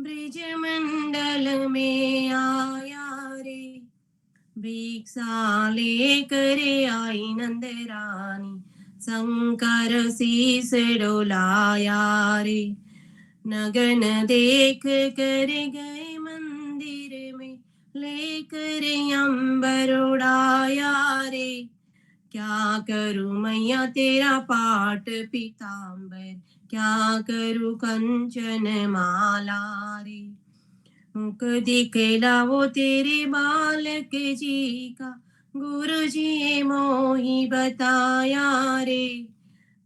Bridge मंडल में आया रे, भिक्षा लेकर आई नंद रानी, शंकर शीस डोलाया रे। नगन देख कर गए मंदिर में, लेकर अंबर उड़ाया रे। क्या करूं मैया तेरा पाट पीतांबर, क्या करूं कंचन माला रे। मुख दिखलाओ तेरे बालक जी का, गुरु जी मोही बताया रे।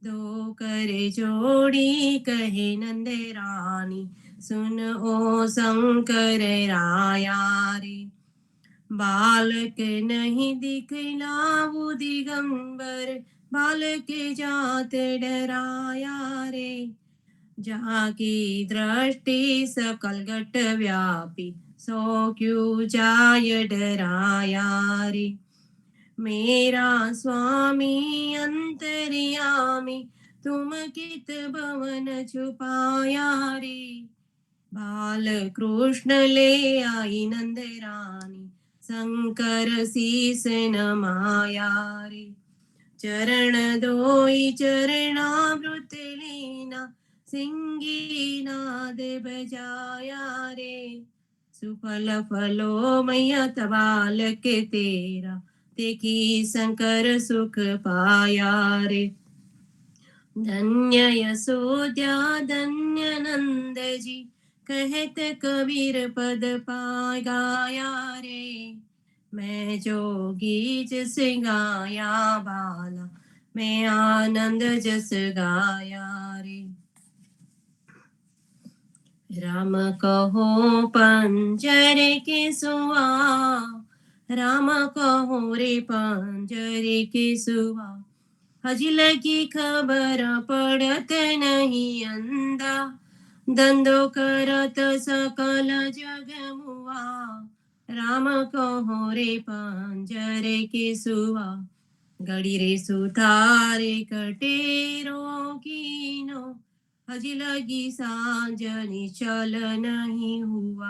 दो कर जोड़ी कहे नंद रानी, सुन ओ शंकर राया रे। बालक नहीं दिखलाऊ दिगंबर, बालक जात डराया रे। जहाँ की दृष्टि सकल घट व्यापी, सो क्यों जाय डराया रे। मेरा स्वामी अंतर्यामी, तुम कित भवन छुपाया रे। बाल कृष्ण ले आई नंद रानी, शंकर शीस नमाया रे। चरण दोई चरणामृत लीना, सिंगी नाद बजाया रे। सुफल फलो मैया बालक तेरा, देखी शंकर सुख पाया रे। धन्य यशोद्या धन्य नंद जी, कहत कबीर पद पाय गाया रे। मैं जोगी जस गाया बाला, मैं आनंद जस गाया रे। राम कहो पंजरे के सुआ, राम कहो रे पंजरे के सुआ। हजी लगी खबर पड़त नहीं अंधा, धंधो करत सकल जग मुआ। राम कहो रे पंजरे के सुआ, घड़ी रे सुतारे कटेरो कीनो। हजी लगी सांझ निचल नहीं हुआ,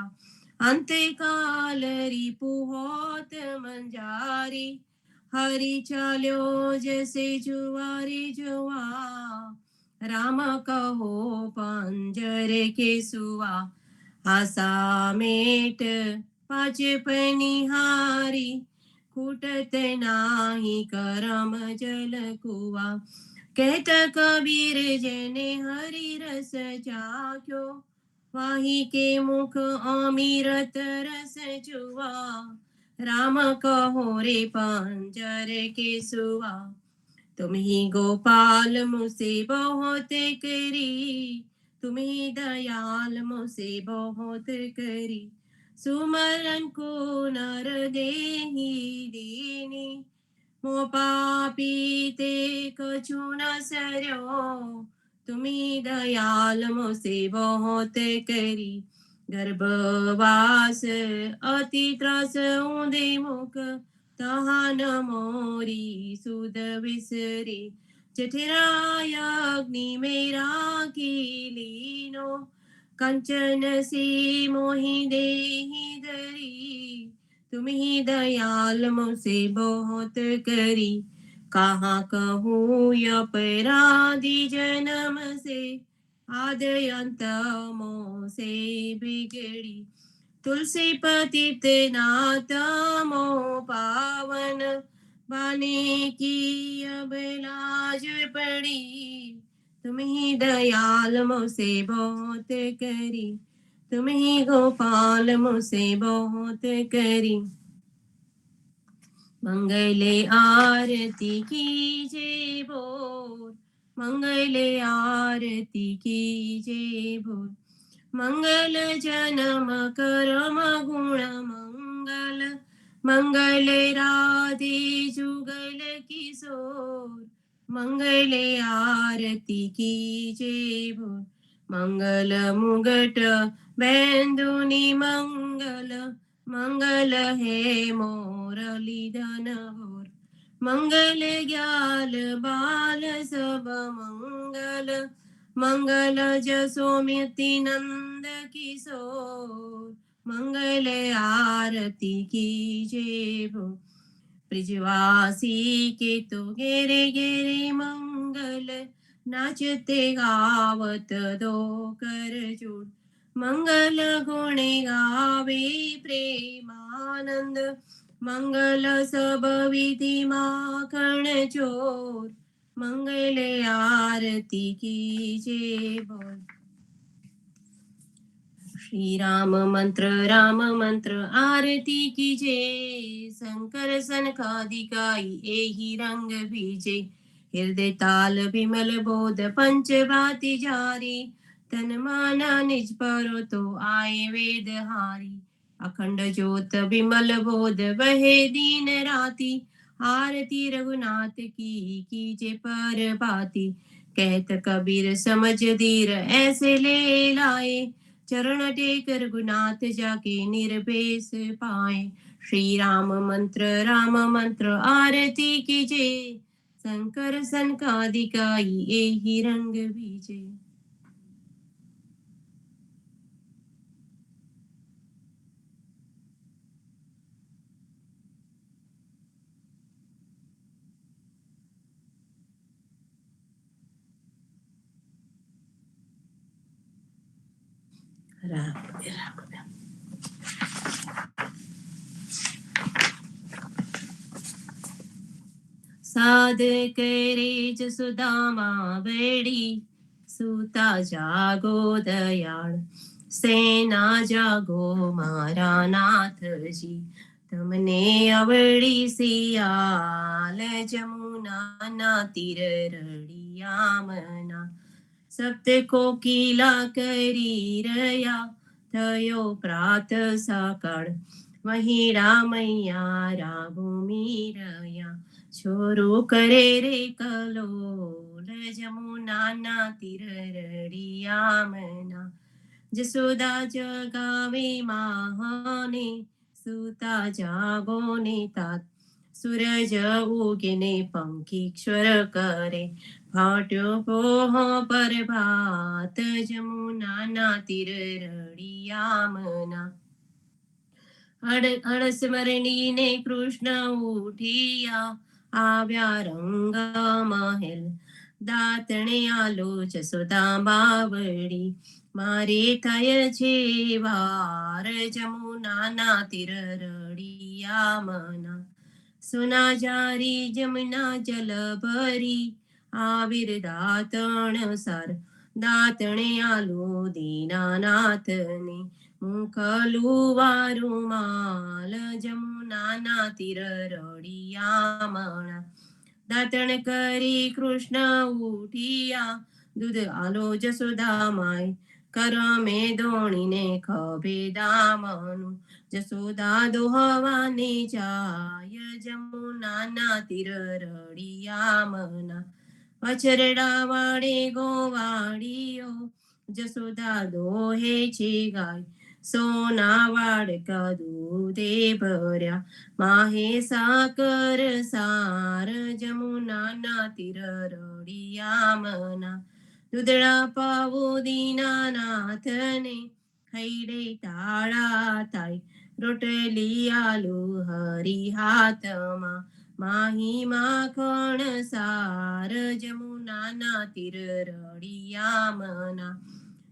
अंते काल रिपु होत मंजारी। हरि चलो जैसे जुआरी जुआ, राम कहो पंजरे के सुआ। आशा मेट पाच पनिहारी, फूटत नाही करम जल कुआ। कहत कबीर जने हरि रस चाख्यो, वाही के मुख अमृत रस जुआ। राम कहो रे पंजर के सुआ, तुम ही गोपाल मुझसे बहुत करी, तुम ही दयाल मुझसे बहुत करी। सुमरन को नर देहि दीनी, मो पापी ते कछु न सरयो। तुम्ही दयाल मुझसे बहुत करी, गर्भवास अति त्रास ऊंधे मुख, तहा न मोरी सुध विसरी। जठराय अग्नि मेरा की लीनो, कंचन सी मोहि देहि धरी। तुम ही दयाल मुझसे बहुत करी, कहाँ कहूँ अपराधी जन्म से, आद अंत मोह से बिगड़ी। तुलसी पतित नाथ मोह पावन, बाने की अब लाज पड़ी। तुम ही दयाल मुझसे बहुत करी, तुम ही गोपाल मुझसे बहुत करी। मंगले आरती कीजे बोल, मंगले आरती कीजे बोल। मंगल जन्म करम गुण मंगल, मंगल राधे जुगल किशोर। मंगले आरती कीजे बोल, मंगल मुगट बैंदुनी मंगल, मंगल है मोरली धन होर। मंगल ग्याल बाल सब मंगल, मंगल जसोमति नंद किशोर, मंगल आरती कीजे भो। ब्रिजवासी के तो गेरे गेरे मंगल, नाचते गावत दो कर जोड़। मंगल गुण गावे प्रेमानंद, मंगल सब विधि माखण चोर, मंगल आरती कीजे बोल। श्री राम मंत्र आरती कीजे, शंकर सनकादिकाई एहि रंग बीजे। हृदय ताल विमल बोध पंच भाति जारी, तन माना निज परो तो आए वेद हारी। अखंड ज्योत विमल बोध वहे दीन राती, आरती रघुनाथ की कीजे पर बाती। कहत कबीर समझ दीर ऐसे ले लाए, चरण टेक रघुनाथ जाके निर्भेस पाए। श्री राम मंत्र आरती कीजे, शंकर सनकादिकाई एहि रंग बीजे। साध करे जसुदामा बेड़ी, सूता जागो दयाळ, सेना जागो मारा नाथ जी। તમને અવળી સિયાલ, જમુના તીર રળિયામના। સપ્ત કોકિલા કરી રહ્યા, થયો પ્રાત સકાળ, મહિડા મૈયા રાભૂમિ રહ્યા। छोरो करे रे कलोल, जमुना तीर रड़ियामना। जसोदा जगावे महाने, सूता जागो ने तात। सूरज उगे ने पंखीश्वर करे, फाट्यो पोह प्रभात, जमुना तीर रड़ियामना। અળસ મરણીને કૃષ્ણ ઉઠિયા, આવ્યા રંગ મહેલ, દાતણે આલો જસોદા બાવડી। મારે થાય છે વાર, જમુના તીર રળિયામના। સુના જારી જમુના જલ ભરી, આવિર દાતણ સાર, દાતણે આલો દીનાનાથને। મુખલુવારું માલ, જમુના તીર રળિયામણા। દાતણ કરી કૃષ્ણ ઉઠિયા, દૂધ આલો જસોદા માય, કરમે દોણીને ખભે દામનું। જસોદા દોહવાને જાય, જમુના તીર રળિયામણા। પછરડા વાળે ગોવાળીઓ, જસોદા દોહે છે ગાય, સોના વાડકા દૂધે ભર્યા, માહે સાકર સાર, જમુના તીર રળિયામના। દૂધડા પાવો દીનાનાથને, ખૈડે તાળા થાય, રોટલી આલુ હરી હાથમાં, માહી માખણ સાર, જમુના તીર રળિયામના।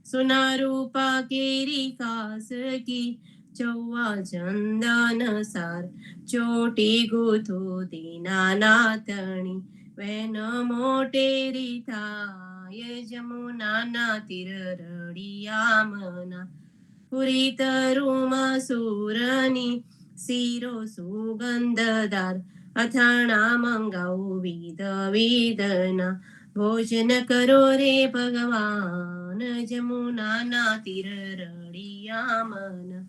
सुना रूपा केरी कास की, चौवा चंदन सार, चोटी गुथो दीनानाथनी, वेन मोटेरी थाय, जमुना तीर रळियामना। पुरी तरुमा सुरनी, सीरो सुगंधदार, અથાણા મંગાવો વિધ વિધના। ભોજન કરો રે ભગવાન, જમુના તીર રળિયામના।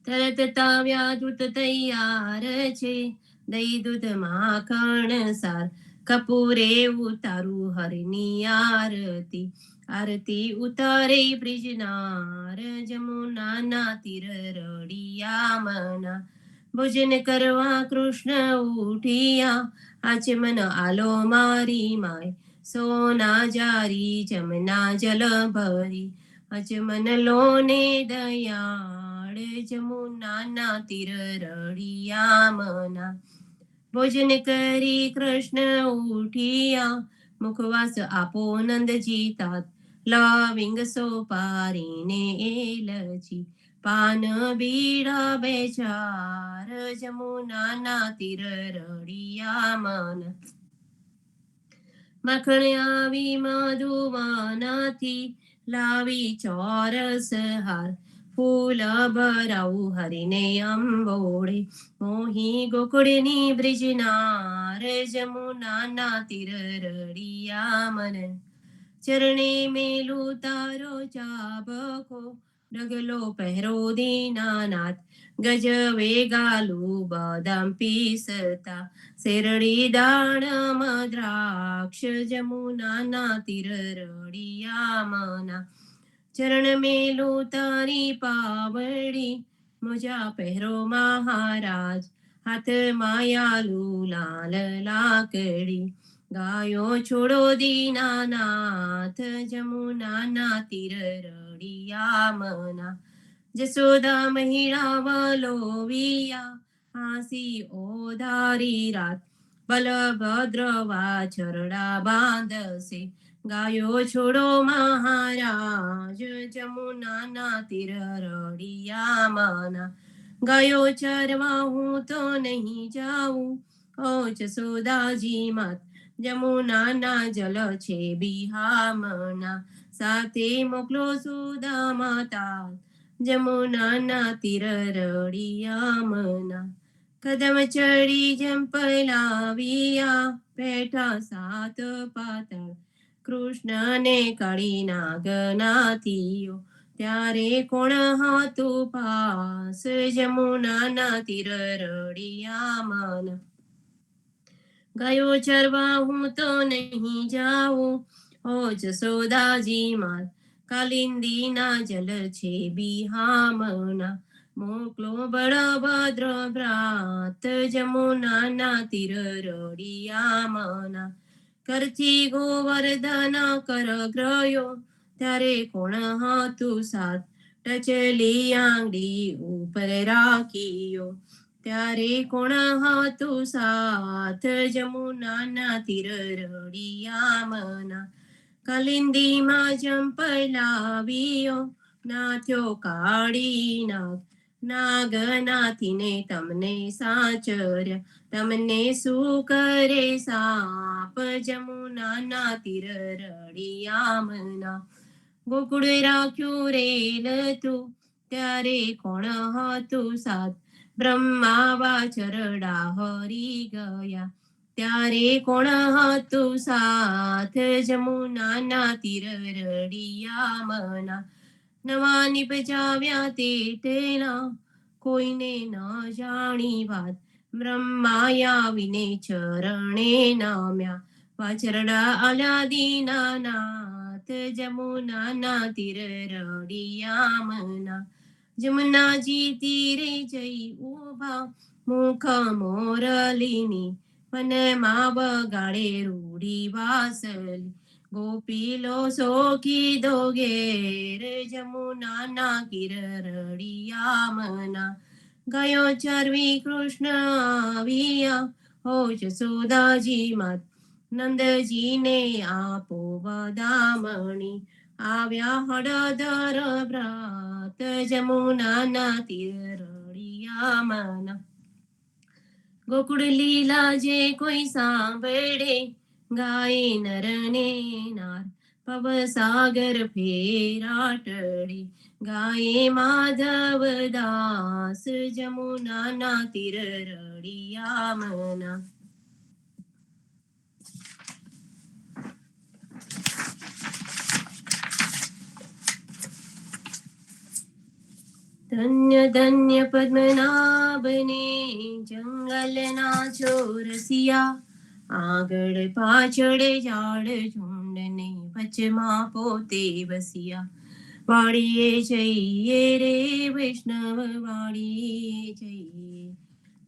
તરત તાવ્યા દૂત તૈયાર છે, દઈ દૂધ માખણ સાર, કપૂરે ઉતારું હરની આરતી। આરતી ઉતારે બ્રિજનાર, જમુના તીર રળિયામના। ભોજન કરવા કૃષ્ણ ઉઠિયા, આચમન આલો મારી માય, સોના જારી જમના જલ ભરી અજમન લોને દયાળ જમુનાના તીર રળિયા મના ભોજન કરી કૃષ્ણ ઉઠિયા મુખવાસ આપો નંદજી તાત લવિંગ સોપારીને એલચી પાન બીડા બેચાર જમુનાના તીર રળિયા મન માખણ આવી મધુવનથી લાવી ચોરસ હાર ફૂલ ભરાવું હરીને અંબોળે મોહી ગોકુળની બ્રિજનાર જમુનાના તીર રળિયા મન ચરણે મેલું તારો ચાબકો ડગલો પહેરો દીનાનાથ ગજવે ગાલું બદામ પીસતા શેરડી દાણમ દ્રાક્ષ જમુનાના તીર રળિયા મના ચરણ મેલું તારી પાવડી મોજા પહેરો મહારાજ હાથ માયાલુ લાલ લાકડી ગાયો છોડો દીનાનાથ જમુનાના તીર રળિયા મના જસોદા મહિળા વલોવિયા હાસી ઓધારી રાત બલભદ્ર વાછરડા બાંધશે ગાયો છોડો મહારાજ જમુનાના તીર રળિયા મના ગાયો ચરવા હું તો નહીં જાઉં ઓ જસોદાજી માત જમુનાના જલ છે બિહામના સાથે મોકલો સુદા માતા જમુનાના તીર રળિયા મના કદમ ચડી જંપલાવ્યા બેઠા સાત પાતળ કૃષ્ણને કાળી નાગનાથીઓ ત્યારે કોણ હતું પાસ જમુનાના તીર રળિયા મન ગયો ચરવા હું તો નહીં જાઉં ઓ જસોદાજી માત કાલિંદીના જલ છે બિહામના મોકલો બળભદ્ર ભ્રાત જમુનાના તીર રળિયા મના કરથી ગોવર્ધન કર ગ્રયો ત્યારે કોણ હતું સાત ટચલી આંગળી ઉપર રાખીયો ત્યારે કોણ હતું સાથ જમુનાના તીર રળિયા મના કલિંદીમાં જંપલાવ્યો નાથ્યો કાળી નાગનાથીને તમને સાચર્યા તમને શું કરે સાપ જમુનાના તીર રળિયા મના ગોકુળ રાખ્યું રેલ તું ત્યારે કોણ હતું સાત બ્રહ્મા વાછરડા હરી ગયા ત્યારે કોણ હતું સાથ જમુનાના તીર રળિયા મના નવા નિપજાવ્યા તે તેના કોઈને ન જાણી વાત બ્રહ્માયા વિને ચરણે નામ્યા વાછરડા આલ્યા દીનાનાથ જમુનાના તીર રળિયા મના જમુનાજી તીરે જઈ ઉભા મુખ મોરલીની વનમાં વગાડે રૂડી વાસલી ગોપીલો સોખી દો ઘેર જમુનાના તીર રળિયા મના ગયો ચરવી કૃષ્ણ આવ્યા હો જસોદાજી માત નંદજીને આપો બદામણી આવ્યા હળદર ભ્રાત જમુનાના તીર રળિયા મના ગોકુળ લીલા જે કોઈ સાંભળે ગાય નર ને નાર પવ સાગર ફેરાટડે ગાય માધવ દાસ જમુનાના તીર રળિયા મના ધન્ય ધન્ય પદ્મનાભને જંગલના ચોરસિયા આગળ પાછળ ઝાડ ઝુંડને વચમાં પોતે વસિયા વાડીએ જઈએ રે વૈષ્ણવ વાડીએ જઈએ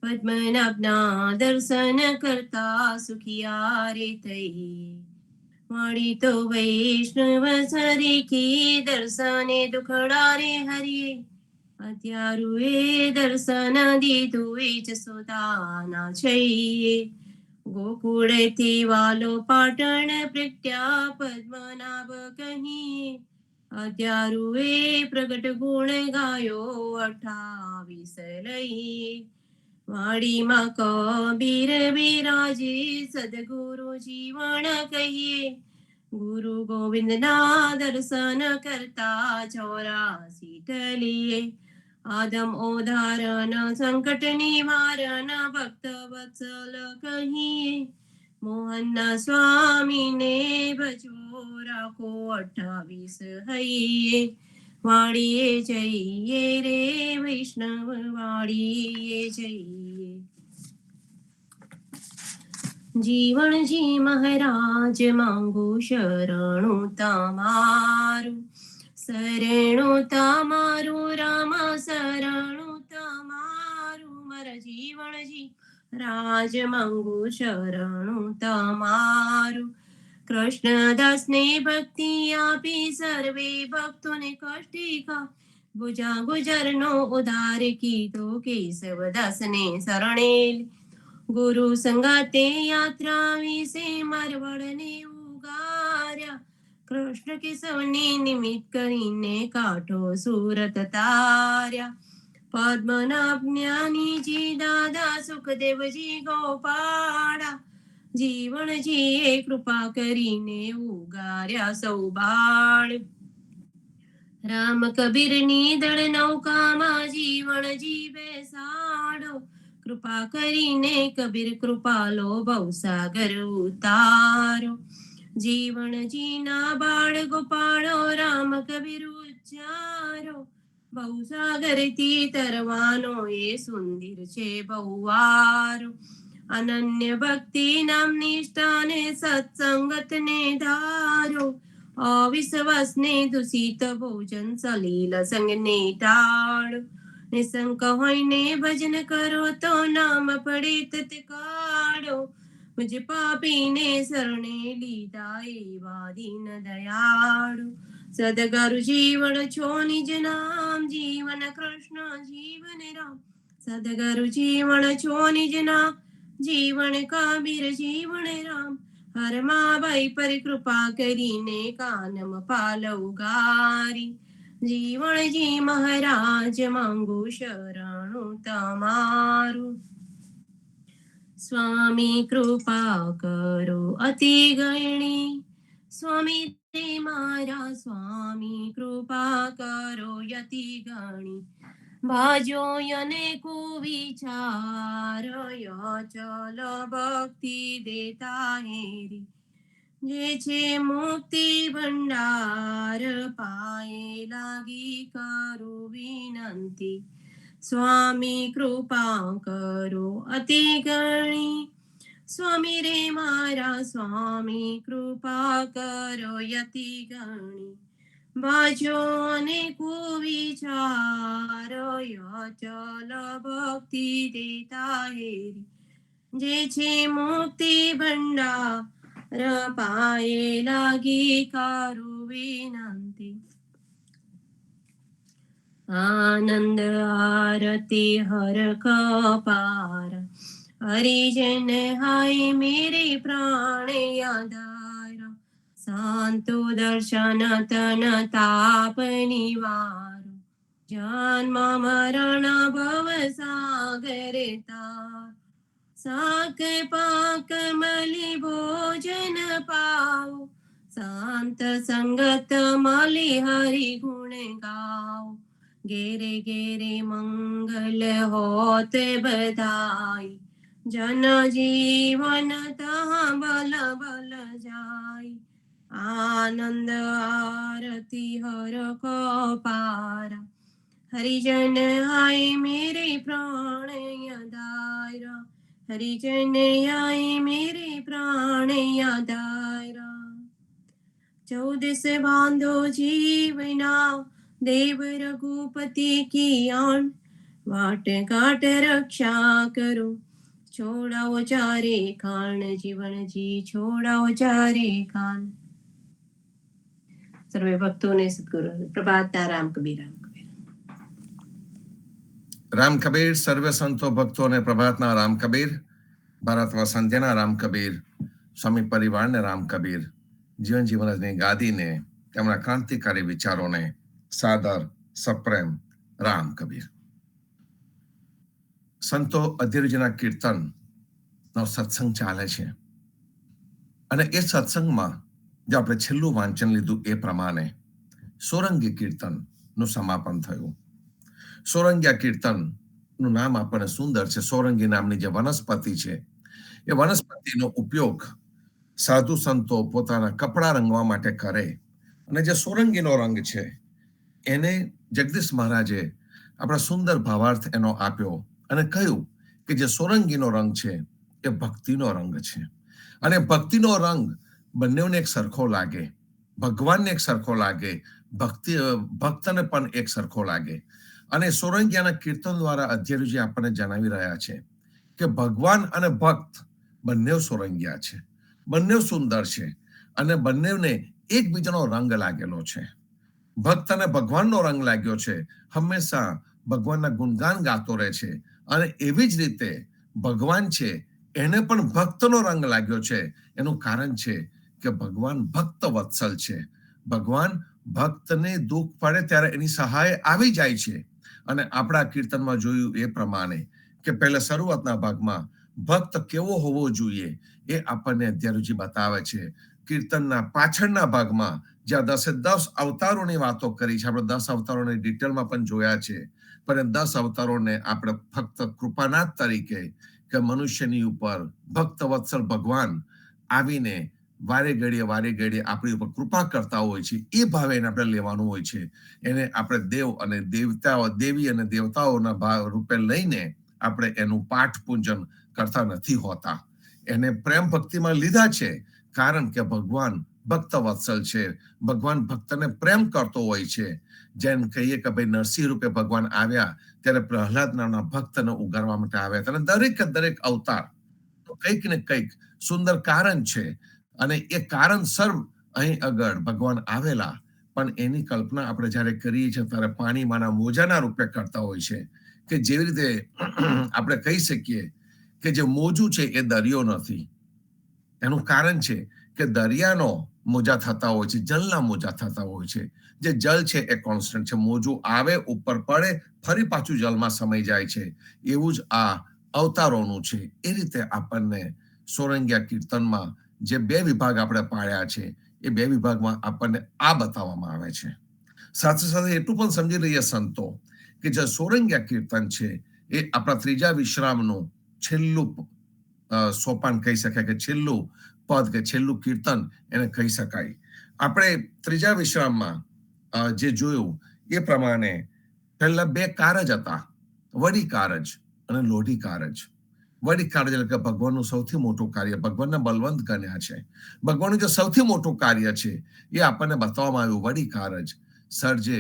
પદ્મનાભના દર્શન કરતા સુખિયા રે થઈએ वाणी तो वैष्णव सरे के दर्शने दुखड़ा रे हरिये અત્યારુએ દર્શન દીધું એ જ સુદાના છઈએ ગોકુળેથી વાલો પાટણ પ્રગટ્યા પદ્મનાભ કહીએ અત્યારુએ પ્રગટ ગુણ ગાયો 28 લઈએ વાડીમાં કબીર બિરાજે સદગુરુ જીવન કહીએ ગુરુ ગોવિંદના દર્શન કરતા 84 ટલીએ આદમ ઓધારણ સંકટ નિવારણ ભક્ત વત્સલ કહીએ મોહનના સ્વામીને ભજવો રાખો 28 હૈયે વાડીએ જઈએ રે વૈષ્ણવ વાડીએ જઈએ જીવણજી મહારાજ માંગુ શરણું તમારું શરણું તમારું રામ શરણું તમારું મારા જીવણજી રાજ માંગુ શરણું તમારું કૃષ્ણદાસને ભક્તિ આપી સર્વે ભક્તોને કષ્ટિકા ભુજા ગુજરનો ઉદ્ધાર કીધો કેશવદાસને શરણેલ ગુરુ સંગાતે યાત્રા વિશે મારવાડને ઉગાર્યા કૃષ્ણ કેશવને નિમિત્ત કરીને કાંઠો સુરત તાર્યા પદ્મનાભ જ્ઞાનીજી દાદા સુખદેવજી ગોપાળા જીવણજીએ કૃપા કરીને ઉગાર્યા સૌ બાળ રામ કબીરની દળ નૌકામાં જીવણજી બેસાડો કૃપા કરીને કબીર કૃપાલો ભવસાગર ઉતારો જીવણજીના બાળ ગોપાળો રામ કબીર ઉચ્ચારો ભવસાગરથી તરવાનો એ સુંદર છે બહુવારો અનન્ય ભક્તિ નામ નિષ્ઠાને સત્સંગતને ધારો અવિશ્વાસને દૂષિત ભોજન સલીલ સંગને ટાળો નિશંક હોઈને ભજન કરો તો નામ પડે તત કાઢો મુજ પાપીને શરણે લીધા એવા દીન દયાળુ સદગુરુ જીવન છો નિજ નામ જીવન કૃષ્ણ જીવન રામ સદગુરુ જીવન છો નિજ નામ જીવન કબીર જીવન રામ હરમાબાઈ પર કૃપા કરીને કાનમ પાલવ ગારી જીવણજી મહારાજ માંગુ શરણું તમારું સ્વામી કૃપા કરો અતિ ગણી સ્વામી તે મારા સ્વામી કૃપા કરો યતિ ગણી ભાજો યને કુવિચાર ચલ ભક્તિ દેતા હેરી જે છે મુક્તિ ભંડાર પાયે લાગી કરું વિનંતી સ્વામી કૃપા કરો અતિ ગણી સ્વામી રે મારા સ્વામી કૃપા કરો યતિ ગણી ભાજો અને કુવિચાર ચલ ભક્તિ દેતા હેરી જે છે મુક્તિ ભંડાર પાયે લાગી કરું વિનંતી આનંદ આરતી હર કપાર હરિજન હાય મેરે પ્રાણ આધાર શાંતો દર્શન તન તાપ નિવારો જન્મ મરણ ભવ સાગર તાર સાક પાક મલી ભોજન પાઓ શાંત સંગત મલી હરિ ગુણ ગાઓ ઘેરે ઘેરે મંગલ હોત બધાઈ જન જીવન તહ બલ બલ જાય આનંદ આરતી હર કપારા હરિજન હાય મેરે પ્રાણ યાદાયરા હરિજન આય મેરે પ્રાણ યાદાયરા 14 બાંધો જીવના દેવ રઘુપતિ કી આણ વાટ ઘાટ રક્ષા કરો છોડાવો ચારે ખાન જીવણજી છોડાવો ચારે ખાન સર્વે ભક્તોને સદગુરુ પ્રભાતના રામ કબીર. રામ કબીર સર્વે સંતો ભક્તોને પ્રભાતના રામ કબીર, ભારતમાં સંધ્યાના રામ કબીર, સ્વામી પરિવારને રામ કબીર, જીવન જીવનની ગાદીને, તેમના ક્રાંતિકારી વિચારોને સાદર સપ્રેમ રામ કબીર. સંતો અધ્યયજીના કીર્તનનો સત્સંગ ચાલે છે અને એ સત્સંગમાં જે આપણે છેલ્લું વાંચન લીધું એ પ્રમાણે સોરંગી કીર્તનનું સમાપન થયું. સોરંગિયા કીર્તનનું નામ આપણને સુંદર છે. સોરંગી નામની જે વનસ્પતિ છે એ વનસ્પતિનો ઉપયોગ સાધુ સંતો પોતાના કપડા રંગવા માટે કરે અને જે સોરંગીનો રંગ છે એને જગદીશ મહારાજે આપણા સુંદર ભાવાર્થ એનો આપ્યો અને કહ્યું કે જે સોરંગીનો રંગ છે એ ભક્તિનો રંગ છે અને ભક્તિનો રંગ બંનેને એક સરખો લાગે, ભગવાનને એક સરખો લાગે, ભક્તને પણ એક સરખો લાગે. અને સોરંગિયાના કીર્તન દ્વારા અધ્યયજી આપણને જણાવી રહ્યા છે કે ભગવાન અને ભક્ત બંને સોરંગિયા છે, બંને સુંદર છે અને બંનેને એકબીજાનો રંગ લાગેલો છે. ભક્ત અને ભગવાનનો રંગ લાગ્યો છે, હંમેશા ભગવાનના ગુણગાન ગાતો રહે છે અને એવી જ રીતે ભગવાન છે એને પણ ભક્તનો રંગ લાગ્યો છે. એનું કારણ છે કે ભગવાન ભક્ત વત્સલ છે. ભગવાન ભક્તને દુઃખ પડે ત્યારે એની સહાય આવી જાય છે. અને આપણા કીર્તનમાં જોયું એ પ્રમાણે કે પહેલા શરૂઆતના ભાગમાં ભક્ત કેવો હોવો જોઈએ એ આપણને અધ્યયજી બતાવે છે. કીર્તનના પાછળના ભાગમાં જ્યાં 10 અવતારોની વાતો કરી છે, આપણે 10 અવતારોને ડિટેલમાં પણ જોયા છે, પણ 10 અવતારોને આપણે ફક્ત કૃપાનાથ તરીકે કે મનુષ્યની ઉપર ભક્ત વત્સલ ભગવાન આવીને વારે ઘડીએ આપણી ઉપર કૃપા કરતા હોય છે એ ભાવે એને આપણે લેવાનું હોય છે. એને આપણે દેવ અને દેવતાઓ, દેવી અને દેવતાઓના ભાવ રૂપે લઈને આપણે એનું પાઠ પૂજન કરતા નથી હોતા. એને પ્રેમ ભક્તિમાં લીધા છે કારણ કે ભગવાન ભક્ત વત્સલ છે. ભગવાન ભક્તને પ્રેમ કરતો હોય છે. જેમ કહીએ કે ભાઈ નરસિંહ રૂપે ભગવાન આવ્યા ત્યારે પ્રહલાદ નામના ભક્તને ઉગારવા માટે આવ્યા હતા. અને દરેક અવતાર કંઈક ને કંઈક સુંદર કારણ છે અને એ કારણસર અહીં આગળ ભગવાન આવેલા. પણ એની કલ્પના આપણે જયારે કરીએ છીએ ત્યારે પાણીમાંના મોજાના રૂપે કરતા હોય છે. કે જેવી રીતે આપણે કહી શકીએ કે જે મોજું છે એ દરિયો નથી. એનું કારણ છે કે દરિયાનો મોજા થતા હોય છે, જલના મોજા થતા હોય છે. જે જલ છે એ કોન્સ્ટન્ટ છે. મોજું આવે, ઉપર પડે, ફરી પાછું જલમાં સમાઈ જાય છે. એવું જ આ અવતારોનું છે. એ રીતે આપણને સોરંગિયા કીર્તનમાં જે 2 વિભાગ આપણે પાડ્યા છે એ 2 વિભાગમાં આપણને આ બતાવવામાં આવે છે. સાથે સાથે એટલું પણ સમજી લઈએ સંતો કે જે સોરંગિયા કીર્તન છે એ આપણા ત્રીજા વિશ્રામનું છેલ્લું સોપાન કહી શકાય, કે છેલ્લું પદ કે છેલ્લું કીર્તન એને કહી શકાય. આપણે ત્રીજા વિશ્રામમાં જે જોયું એ પ્રમાણે પહેલા 2 કારજ હતા, વડી કારજ અને લોઢી કારજ. વડી કારજ એટલે કે ભગવાનનું સૌથી મોટું કાર્ય, ભગવાનના બલવંત ગણ્યા છે. ભગવાનનું જે સૌથી મોટું કાર્ય છે એ આપણને બતાવવામાં આવ્યું. વડી કારજ સર્જે,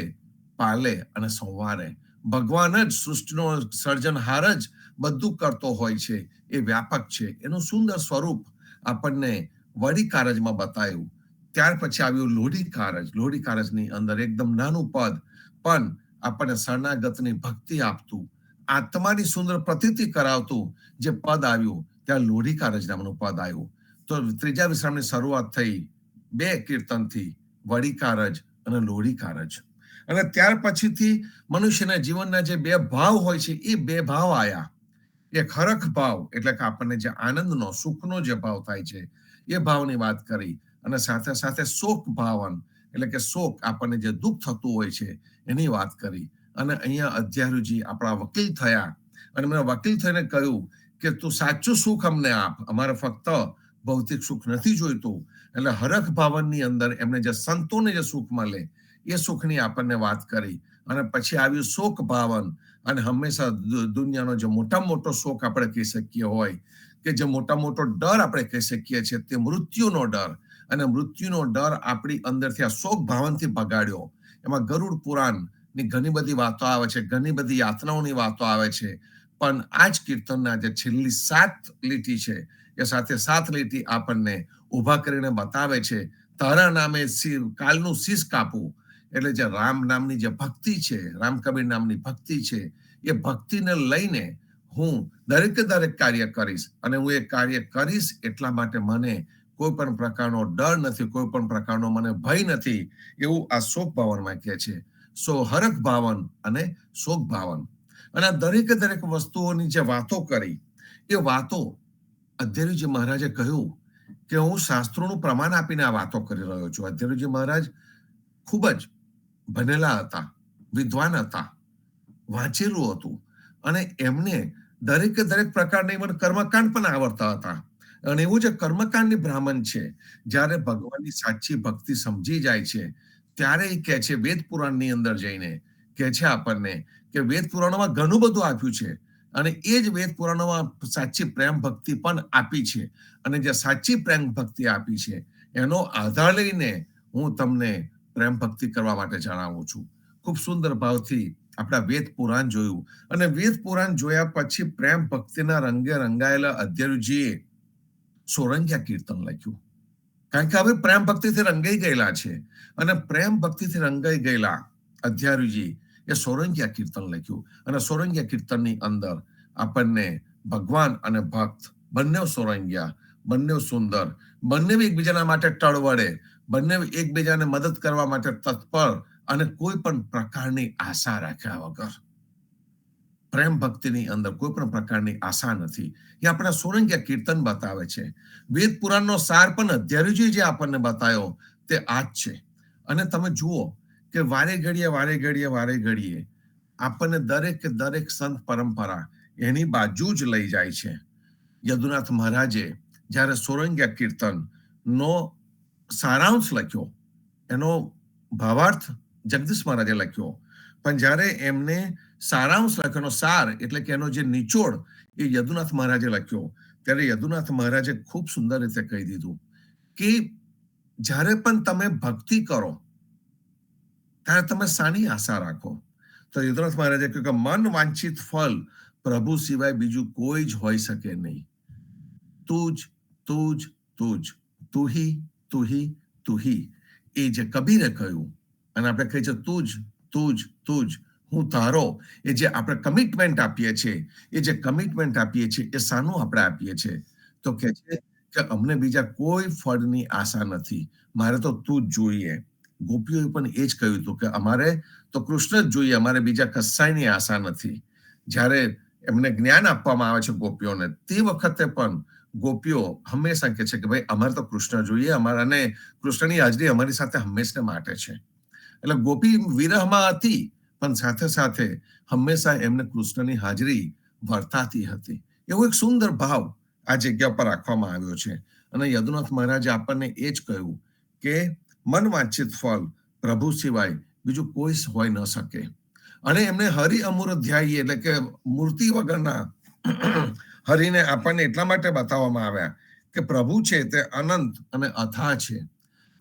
પાલે અને સંવારે. ભગવાન જ સૃષ્ટિનો સર્જનહાર જ બધું કરતો હોય છે. એ વ્યાપક છે. એનું સુંદર સ્વરૂપ આપણને વડી કારજમાં બતાવ્યું. ત્યાર પછી આવ્યું લોઢી કારજ. લોઢી કારજની અંદર એકદમ નાનું પદ પણ આપણને શરણાગતની ભક્તિ આપતું, આત્માની સુંદર પ્રતીતિ કરાવતું જે પદ આવ્યું ત્યાં લોઢી કારજ નામનું પદ આવ્યું. તો ત્રીજા વિશ્રામની શરૂઆત થઈ 2 કીર્તનથી, વડી કારજ અને લોઢી કારજ. અને ત્યાર પછીથી મનુષ્યના જીવનના જે 2 ભાવ હોય છે એ 2 ભાવ આયા. એક હરખ ભાવ એટલે કે આપણને જે આનંદનો, સુખનો જે ભાવ થાય છે એ ભાવની વાત કરી અને સાથે સાથે શોક ભાવન એટલે કે શોક, આપણને જે દુઃખ થતું હોય છે એની વાત કરી. અને અહીંયા અધ્યયજી આપણા વકીલ થયા અને મને વકીલ થઈને કહ્યું કે તું સાચું સુખ અમને આપ, અમારે ફક્ત ભૌતિક સુખ નથી જોઈતું. એટલે હરખ ભાવનની અંદર એમને જે સંતોને જે સુખ મળે એ સુખની આપણને વાત કરી. અને પછી આવ્યું શોક ભાવન. અને હંમેશા દુનિયાનો જે મોટામાં મોટો શોક આપણે કહી શકીએ હોય કે જે મોટામાં મોટો ડર આપણે કહી શકીએ છીએ તે મૃત્યુનો ડર. અને મૃત્યુનો ડર આપણી અંદરથી આ શોક ભાવનથી ભગાડ્યો. એમાં ગરુડ પુરાણની ઘણી બધી વાતો આવે છે, ઘણી બધી યાતનાઓની વાતો આવે છે. પણ આ જ કીર્તનના જે છેલ્લી 7 લીટી છે એ સાથે 7 લીટી આપણને ઉભા કરીને બતાવે છે તારા નામે કાલનું શીશ કાપવું, એટલે જે રામ નામની જે ભક્તિ છે, રામ કબીર નામની ભક્તિ છે, એ ભક્તિને લઈને હું દરેકે દરેક કાર્ય કરીશ, અને હું એ કાર્ય કરીશ એટલા માટે મને કોઈ પણ પ્રકારનો ડર નથી, કોઈ પણ પ્રકારનો મને ભય નથી, એવું આ શોક ભાવનમાં કહે છે. સો હરખ ભાવન અને શોક ભાવન. અને આ દરેકે દરેક વસ્તુઓની જે વાતો કરી, એ વાતો અધ્યયનજી મહારાજે કહ્યું કે હું શાસ્ત્રોનું પ્રમાણ આપીને આ વાતો કરી રહ્યો છું. અધ્યયનજી મહારાજ ખૂબ જ ભણેલા હતા, વિદ્વાન હતા, વાંચેલું હતું, અને એમને દરેકે દરેક પ્રકારની ઇવન કર્મકાંડ પણ આવડતા હતા. અને એવું જે કર્મકાંડની બ્રાહ્મણ છે, જ્યારે ભગવાનની સાચી ભક્તિ સમજી જાય છે, ત્યારે એ કહે છે, વેદ પુરાણની અંદર જઈને કહે છે આપણને કે વેદ પુરાણોમાં ઘણું બધું આપ્યું છે, અને એ જ વેદ પુરાણોમાં સાચી પ્રેમ ભક્તિ પણ આપી છે. અને જે સાચી પ્રેમ ભક્તિ આપી છે, એનો આધાર લઈને હું તમને પ્રેમ ભક્તિ કરવા માટે જણાવું છું. ખૂબ સુંદર ભાવથી આપણા વેદ પુરાણ જોયું, અને વેદ પુરાણ જોયા પછી પ્રેમ ભક્તિના રંગે રંગાયેલા અધ્યયનજીએ સોરંગિયા કીર્તન લખ્યું. કારણ કે હવે પ્રેમ ભક્તિથી રંગાઈ ગયેલા છે, અને પ્રેમ ભક્તિથી રંગાઈ ગયેલા અધ્યયનજી એ સોરંગિયા કીર્તન લખ્યું. અને સોરંગિયા કીર્તનની અંદર આપણને ભગવાન અને ભક્ત બંને સોરંગિયા, બંને સુંદર, બંને એકબીજાના માટે ટળવળે, બંને એકબીજાને મદદ કરવા માટે તત્પર, અને કોઈ પણ પ્રકારની આશા રાખ્યા વગર. પ્રેમ ભક્તિની અંદર કોઈ પણ પ્રકારની આશા નથી. એ આપણા સોરંગિયા કીર્તન બતાવે છે. વેદ પુરાણનો સાર પણ અધ્યયનજી જે આપણને બતાવ્યો તે આ જ છે. અને તમે જુઓ કે વારે ઘડીએ આપણને દરેક સંત પરંપરા એની બાજુ જ લઈ જાય છે. યદુનાથ મહારાજે જ્યારે સોરંગિયા કીર્તન નો સારાંશ લખ્યો, એનો ભાવાર્થ જગદીશ મહારાજે લખ્યો, પણ જ્યારે એમને સારાંશ લખ્યોનો સાર એટલે કે એનો જે નિચોડ એ યદુનાથ મહારાજે લખ્યો, ત્યારે યદુનાથ મહારાજે ખૂબ સુંદર રીતે કહી દીધું કે જ્યારે પણ તમે ભક્તિ કરો ત્યારે તમે શાની આશા રાખો? તો યદુનાથ મહારાજે કહ્યું કે મન વાંછિત ફળ પ્રભુ સિવાય બીજું કોઈ જ હોઈ શકે નહીં. તું જ તુહી એ જે કબીરે કહ્યું, અને આપણે કહીએ છીએ તું જ હું તારો, એ જે આપણે કમિટમેન્ટ આપીએ છીએ, એ શાનું આપણે આપીએ છીએ? તો કહે છે કે અમને બીજા કોઈ ફળની આશા નથી, મારે તો તું જ જોઈએ. ગોપીઓએ પણ એ જ કહ્યું હતું કે અમારે તો કૃષ્ણ જ જોઈએ, અમારે બીજા કશાયની આશા નથી. જ્યારે એમને જ્ઞાન આપવામાં આવે છે ગોપીઓને, તે વખતે પણ ગોપીઓ હંમેશા કહે છે કે ભાઈ અમારે તો કૃષ્ણ જોઈએ, અને કૃષ્ણની હાજરી અમારી સાથે હંમેશા માટે છે. એટલે ગોપી વિરહમાં હતી, પણ સાથે સાથે હંમેશા એમને કૃષ્ણની હાજરી વર્તાતી હતી. એવો એક સુંદર ભાવ આ જગ્યા પર રાખવામાં આવ્યો છે. અને યદુનાથ મહારાજે આપણને એ જ કહ્યું કે મન વાંછિત ફળ પ્રભુ સિવાય બીજું કોઈ હોઈ ન શકે. અને એમને હરિ અમૂર ધ્યાયી એટલે કે મૂર્તિ વગરના હરિને આપણને એટલા માટે બતાવવામાં આવ્યા કે પ્રભુ છે તે અનંત અને અથાહ છે.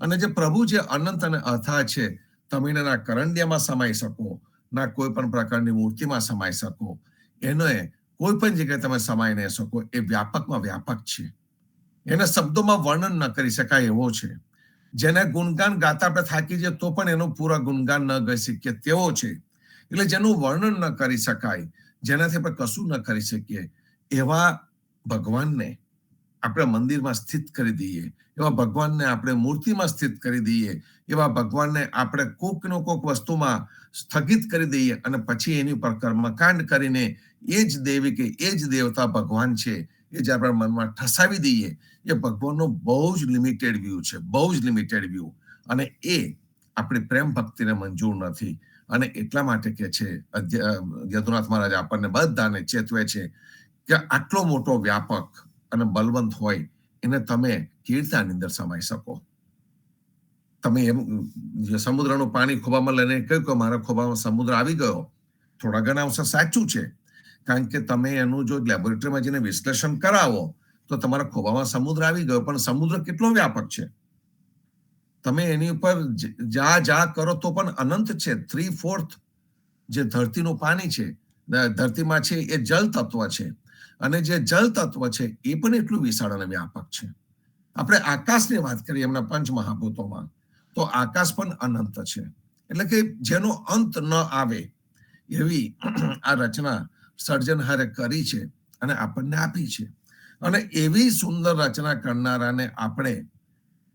અને જે પ્રભુ જે અનંત અને અથાહ છે, તમે એના કરંડિયામાં સમાઈ શકો, ના કોઈ પણ પ્રકારની મૂર્તિમાં સમાઈ શકો, એને કોઈ પણ જગ્યાએ તમે સમાઈ ન શકો. એ વ્યાપકમાં વ્યાપક છે. એના શબ્દોમાં વર્ણન ન કરી શકાય એવો છે. જેને ગુણગાન ગાતા આપણે થાકી જઈએ તો પણ એનું પૂરા ગુણગાન ન ગાઈ શકીએ તેવો છે. એટલે જેનું વર્ણન ન કરી શકાય, જેનાથી આપણે કશું ન કરી શકીએ, એવા ભગવાનને આપણે મંદિરમાં સ્થિત કરી દઈએ, એવા ભગવાનને આપણે મૂર્તિમાં સ્થિત કરી દઈએ, એવા ભગવાનને આપણે કોક વસ્તુમાં સ્થગિત કરી દઈએ, અને પછી એની ઉપર કર્મકાંડ કરીને એ જ દેવી કે એ જ દેવતા ભગવાન છે એ જે આપણે મનમાં ઠસાવી દઈએ, એ ભગવાનનો બહુ જ લિમિટેડ વ્યૂ છે, બહુ જ લિમિટેડ વ્યૂ. અને એ આપણી પ્રેમ ભક્તિને મંજૂર નથી. અને એટલા માટે કે છે યદુનાથ મહારાજ આપણને બધાને ચેતવે છે કે આટલો મોટો વ્યાપક અને બલવંત હોય એને તમે કેવી રીતે આની અંદર સમાઈ શકો? તમે એમ સમુદ્રનું પાણી ખોબામાં લઈને કહ્યું કે મારા ખોબામાં સમુદ્ર આવી ગયો, થોડા ઘણા અંશે સાચું છે. કારણ કે તમે એનું જો લેબોરેટરીમાં જઈને વિશ્લેષણ કરાવો તો તમારા ખોબામાં સમુદ્ર આવી ગયો, પણ સમુદ્ર કેટલો વ્યાપક છે? તમે એની ઉપર જા કરો તો પણ અનંત છે. 3/4 જે ધરતીનું પાણી છે, ધરતીમાં છે, એ જલ તત્વ છે. અને જે જલ તત્વ છે એ પણ એટલું વિશાળ અને વ્યાપક છે. આપણે આકાશની વાત કરીએ એમના પંચ મહાભૂતોમાં, તો આકાશ પણ અનંત છે. એટલે કે જેનો અંત ન આવે એવી આ રચના સર્જનહારે કરી છે અને આપણને આપી છે. અને એવી સુંદર રચના કરનારાને આપણે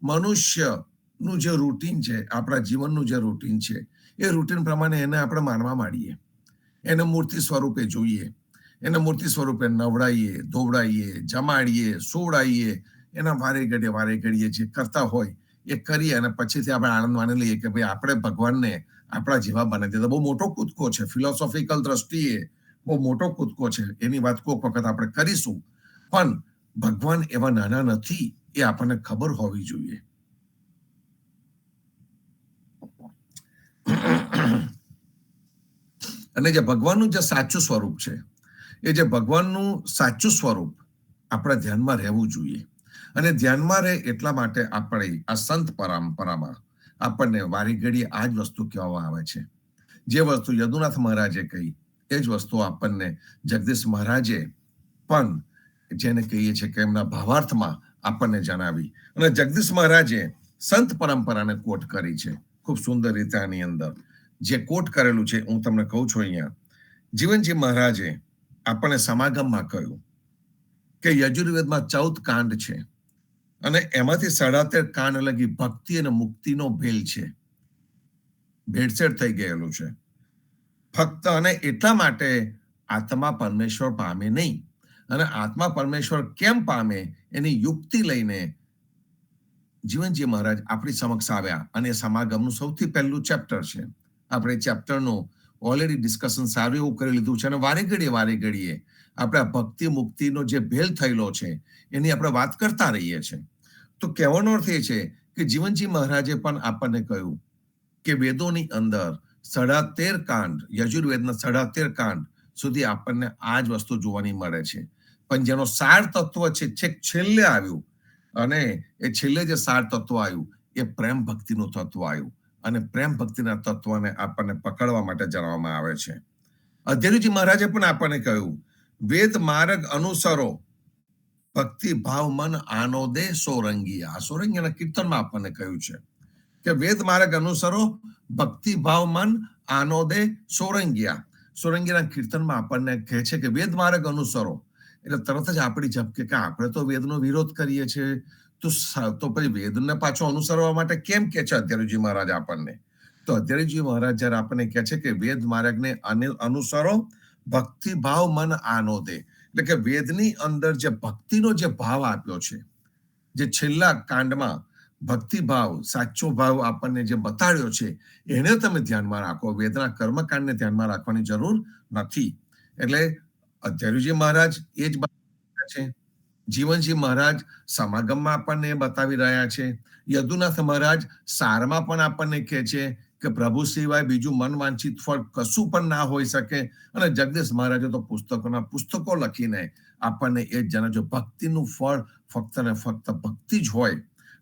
મનુષ્યનું જે રૂટીન છે, આપણા જીવનનું જે રૂટીન છે, એ રૂટીન પ્રમાણે એને આપણે માનવા માંડીએ, એને મૂર્તિ સ્વરૂપે જોઈએ, એને મૂર્તિ સ્વરૂપે નવડાવીએ, ધોવડાવીએ, જમાડીએ, સોવડાવીએ, એના વારે ઘડીએ જે કરતા હોય એ કરીએ અને પછીથી આપણે આનંદ માની લઈએ કે ભાઈ આપણે ભગવાનને આપણા જેવા બનાવી દીધા. બહુ મોટો કૂદકો છે, ફિલોસોફિકલ દ્રષ્ટિએ બહુ મોટો કૂદકો છે. એની વાત કોઈક વખત આપણે કરીશું, પણ ભગવાન એવા નાના નથી એ આપણને ખબર હોવી જોઈએ. અને જે ભગવાનનું જે સાચું સ્વરૂપ છે, એ જે ભગવાનનું સાચું સ્વરૂપ આપણા ધ્યાનમાં રહેવું જોઈએ. અને ધ્યાનમાં રહે એટલા માટે આપણે આ સંત પરંપરામાં આપણને વારી ઘડીએ આ જ વસ્તુ કહેવામાં આવે છે. જે વસ્તુ યદુનાથ મહારાજે કહી એ જ વસ્તુ આપણને જગદીશ મહારાજે પણ જેને કહીએ છીએ કે એમના ભાવાર્થમાં આપણને જણાવી. અને જગદીશ મહારાજે સંત પરંપરાને કોટ કરી છે ખૂબ સુંદર રીતે. આની અંદર જે કોટ કરેલું છે હું તમને કહું છું. અહીંયા જીવનજી મહારાજે આપણને સમાગમમાં કહ્યું કે યજુર્વેદમાં 14 કાંડ છે અને એમાંથી 13.5 કાંડ લગી ભક્તિ અને મુક્તિનો ભેલ છે, ભેળસેળ થઈ ગયેલું છે. ફક્ત અને એટલા માટે આત્મા પરમેશ્વર પામે નહીં, અને આત્મા પરમેશ્વર કેમ પામે એની યુક્તિ લઈને જીવનજી મહારાજ આપણી સમક્ષ આવ્યા. અને સમાગમનું સૌથી પહેલું ચેપ્ટર છે. આપણે ચેપ્ટરનું ઓલરેડી ડિસ્કશન સારું એવું કરી લીધું છે અને વારે ઘડીએ આપણે આ ભક્તિ મુક્તિનો જે ભેલ થયેલો છે એની આપણે વાત કરતા રહીએ છીએ. તો કહેવાનો અર્થ એ છે કે જીવનજી મહારાજે પણ આપણને કહ્યું કે વેદોની અંદર 13.5 કાંડ, યજુર્વેદના 13.5 કાંડ સુધી આપણને આ જ વસ્તુ જોવાની મળે છે. પણ જેનો સાર તત્વ છે છેક છેલ્લે આવ્યું, અને એ છેલ્લે જે સાર તત્વ આવ્યું એ પ્રેમ ભક્તિનું તત્વ આવ્યું. અને પ્રેમ ભક્તિના તત્વને આપણને પકડવા માટે જણાવવામાં આવે છે. અધ્યયનજી મહારાજે પણ આપણને કહ્યું, વેદ માર્ગ અનુસરો, ભક્તિ ભાવ મન આનોદે સોરંગિયા. સોરંગિયાના કીર્તનમાં આપણને કહ્યું છે કે વેદ માર્ગ અનુસરો, ભક્તિ ભાવ મન આનોદે સોરંગિયા. સોરંગિયાના કીર્તનમાં આપણને કહે છે કે વેદ માર્ગ અનુસરો, એટલે તરત જ આપણી ઝબકે કે આપણે તો વેદનો વિરોધ કરીએ છીએ, તો પછી વેદને પાછો અનુસરવા માટે કેમ કે છે અધ્યયનજી મહારાજ આપણને? તો અધ્યયનજી મહારાજ જ્યારે આપણને કહે છે કે વેદ માર્ગને અનુસરો, ભક્તિ ભાવ મન આનોદે, એટલે કે વેદની અંદર જે ભક્તિનો જે ભાવ આપ્યો છે, જે છેલ્લા કાંડમાં ભક્તિભાવ, સાચો ભાવ આપણને જે બતાડ્યો છે, એને તમે ધ્યાનમાં રાખો. વેદના કર્મકાંડને ધ્યાનમાં રાખવાની જરૂર નથી. એટલે અધ્યયનજી મહારાજ એ જ બતાવી છે. જીવનજી મહારાજ સમાગમમાં આપણને બતાવી રહ્યા છે. યદુનાથ મહારાજ સારમાં પણ આપણને કહે છે કે પ્રભુ સિવાય બીજું મન વાંછિત ફળ કશું પણ ના હોઈ શકે. અને જગદીશ મહારાજે તો પુસ્તકો લખીને આપણને એ જ જણાવ્યું, જો ભક્તિનું ફળ ફક્ત ને ફક્ત ભક્તિ જ હોય.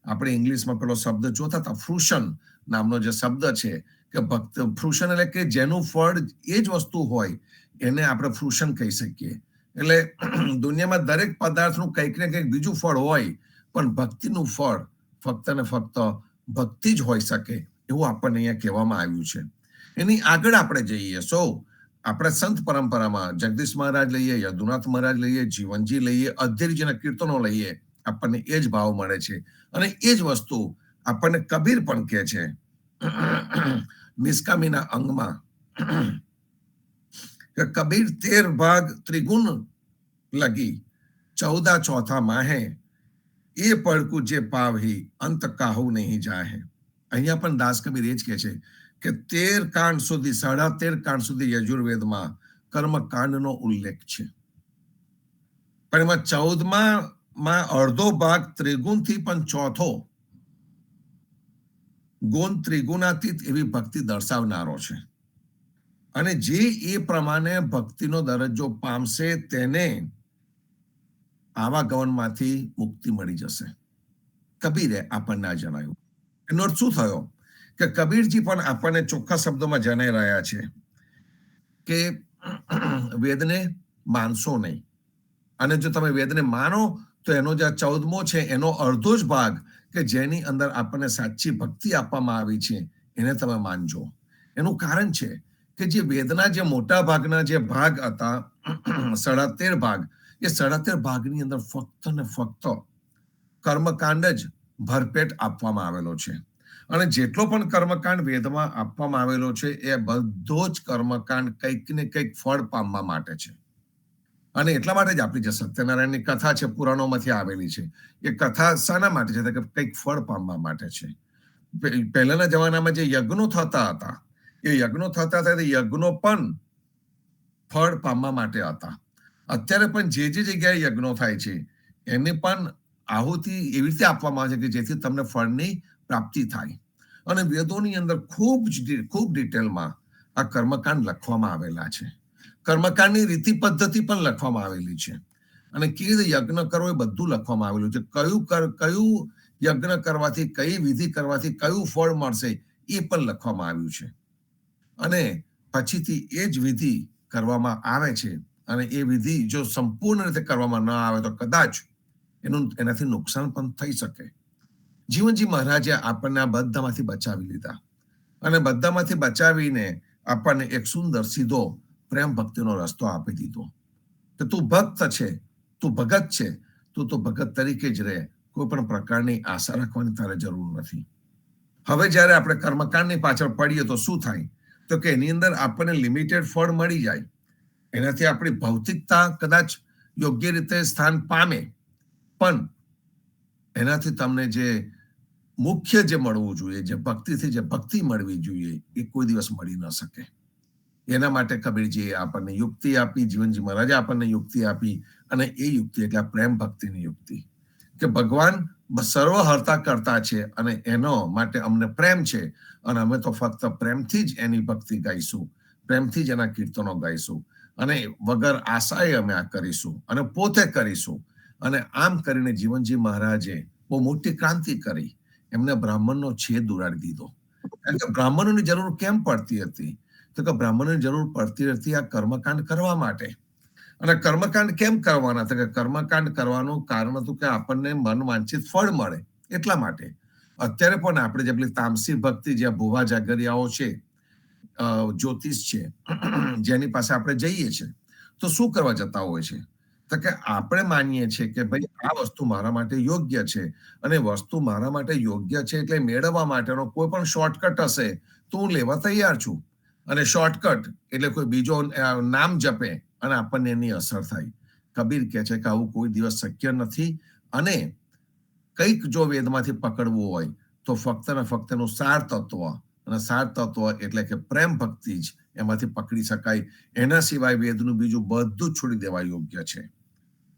આપણે ઇંગ્લિશમાં પેલો શબ્દ જોતા હતા, ફ્રુશન નામનો જે શબ્દ છે, કે ભક્ત ફ્રુશન એટલે કે જેનું ફળ એ જ વસ્તુ હોય એને આપણે ફ્રુશન કહી શકીએ. એટલે દુનિયામાં દરેક પદાર્થનું કંઈક ને કંઈક બીજું ફળ હોય, પણ ભક્તિનું ફળ ફક્ત ને ફક્ત ભક્તિ જ હોઈ શકે એવું આપણને અહીંયા કહેવામાં આવ્યું છે. એની આગળ આપણે જઈએ, આપણે સંત પરંપરામાં જગદીશ મહારાજ લઈએ, યદુનાથ મહારાજ લઈએ, જીવનજી લઈએ, અધ્યયનજીના કીર્તનો લઈએ, આપણને એ જ ભાવ મળે છે. અને એ જ વસ્તુ આપણને કબીર પણ કહે છે નિષ્કામીના અંગમાં કે કબીર 13 ભાગ ત્રિગુણ લગી, 14 ચોથા માહે, એ પડકું જે પાવહી અંત કાહુ નહીં જાહે. અહીંયા પણ દાસ કબીર એ જ કહે છે કે 13 કાંડ સુધી, 13.5 કાંડ સુધી યજુર્વેદમાં કર્મકાંડનો ઉલ્લેખ છે, પણ એમાં 14માં અડધો ભાગ ત્રિગુણથી પણ ચોથો ગુણ ત્રિગુણાતીત એવી ભક્તિ દર્શાવનારો છે. અને જે એ પ્રમાણે ભક્તિનો દરજ્જો પામશે તેને આવા ગવનમાંથી મુક્તિ મળી જશે. કબીરે આપણને આ જણાવ્યું. એનો અર્થ શું થયો કે કબીરજી પણ આપણને ચોખ્ખા શબ્દોમાં જણાઈ રહ્યા છે કે વેદને માનશો નહીં, અને જો તમે વેદને માનો તો એનો જે 14મો છે એનો અડધો જ ભાગ કે જેની અંદર આપણને સાચી ભક્તિ આપવામાં આવી છે એને તમે માનજો. એનું કારણ છે કે જે વેદના જે મોટા ભાગના જે ભાગ હતા 13.5 ભાગ, એ 13.5 ભાગની અંદર ફક્ત ને ફક્ત કર્મકાંડ જ ભરપેટ આપવામાં આવેલો છે. અને જેટલો પણ કર્મકાંડ વેદમાં આપવામાં આવેલો છે એ બધો જ કર્મકાંડ કંઈક ને કંઈક ફળ પામવા માટે છે. અને એટલા માટે જ આપણી જે સત્યનારાયણની કથા છે પુરાણોમાંથી આવેલી છે, એ કથા શાના માટે છે કે કંઈક ફળ પામવા માટે છે. પહેલાના જમાનામાં જે યજ્ઞો થતા હતા, એ યજ્ઞો થતા હતા તે યજ્ઞો પણ ફળ પામવા માટે હતા. અત્યારે પણ જે જગ્યાએ યજ્ઞો થાય છે એને પણ આહુતિ એવી રીતે આપવામાં આવે છે કે જેથી તમને ફળની પ્રાપ્તિ થાય. અને વેદોની અંદર ખૂબ ડિટેલમાં આ કર્મકાંડ લખવામાં આવેલા છે. કર્મકાંડની રીતિ પદ્ધતિ પણ લખવામાં આવેલી છે. અને કેવી રીતે યજ્ઞ કરવો એ બધું લખવામાં આવેલું છે. કયું યજ્ઞ કરવાથી, કઈ વિધિ કરવાથી કયું ફળ મળશે એ પણ લખવામાં આવ્યું છે. અને પછીથી એ જ વિધિ કરવામાં આવે છે. અને એ વિધિ જો સંપૂર્ણ રીતે કરવામાં ન આવે તો કદાચ એનાથી નુકસાન પણ થઈ શકે. જીવનજી મહારાજે આપણને આ બધામાંથી બચાવી લીધા. અને બધામાંથી બચાવીને આપણને એક સુંદર સીધો પ્રેમ ભક્તિનો રસ્તો આપી દીધો કે તું ભક્ત છે, તું ભગત છે, તું તો ભગત તરીકે જ રહે. કોઈ પણ પ્રકારની આશા રાખવાની તારે જરૂર નથી. હવે જ્યારે આપણે કર્મકાંડની પાછળ પડીએ તો શું થાય? તો કે એની અંદર આપણને લિમિટેડ ફળ મળી જાય. એનાથી આપણી ભૌતિકતા કદાચ યોગ્ય રીતે સ્થાન પામે, પણ એનાથી તમને જે મુખ્ય જે મળવું જોઈએ, જે ભક્તિથી જે ભક્તિ મળવી જોઈએ, એ કોઈ દિવસ મળી ન શકે. એના માટે કબીરજીએ આપણને યુક્તિ આપી, જીવનજી મહારાજે આપણને યુક્તિ આપી. અને એ યુક્તિ એટલે આ પ્રેમ ભક્તિની યુક્તિ કે ભગવાન સર્વહર્તા કરતા છે અને એનો માટે અમને પ્રેમ છે. અને અમે તો ફક્ત પ્રેમથી જ એની ભક્તિ ગાઈશું, પ્રેમથી જ એના કીર્તનો ગાઈશું. અને વગર આશાએ અમે આ કરીશું અને પોતે કરીશું. અને આમ કરીને જીવનજી મહારાજે બહુ મોટી ક્રાંતિ કરી. એમને બ્રાહ્મણનો છેદ ઉડાડી દીધો. કારણ કે બ્રાહ્મણોની જરૂર કેમ પડતી હતી? તો કે બ્રાહ્મણોની જરૂર પડતી હતી આ કર્મકાંડ કરવા માટે. અને કર્મકાંડ કેમ કરવાના? તો કે કર્મકાંડ કરવાનું કારણ હતું કે આપણને મન વાંછિત ફળ મળે એટલા માટે. અત્યારે પણ આપણે જે પેલી તામસી ભક્તિ, જે ભુવા જાગરિયાઓ છે, જ્યોતિષ છે, જેની પાસે આપણે જઈએ છીએ, તો શું કરવા જતા હોય છે? તો કે આપણે માનીએ છીએ કે ભાઈ આ વસ્તુ મારા માટે યોગ્ય છે. અને વસ્તુ મારા માટે યોગ્ય છે એટલે મેળવવા માટેનો કોઈ પણ શોર્ટકટ હશે તો હું લેવા તૈયાર છું. અને શોર્ટકટ એટલે કોઈ બીજો નામ જપે અને આપણને એની અસર થાય. કબીર કહે છે કે આવું કોઈ દિવસ શક્ય નથી. અને કંઈક જો વેદમાંથી પકડવું હોય તો ફક્ત ને ફક્ત એનું સાર તત્વ, અને સાર તત્વ એટલે કે પ્રેમ ભક્તિ જ એમાંથી પકડી શકાય. એના સિવાય વેદનું બીજું બધું જ છોડી દેવા યોગ્ય છે.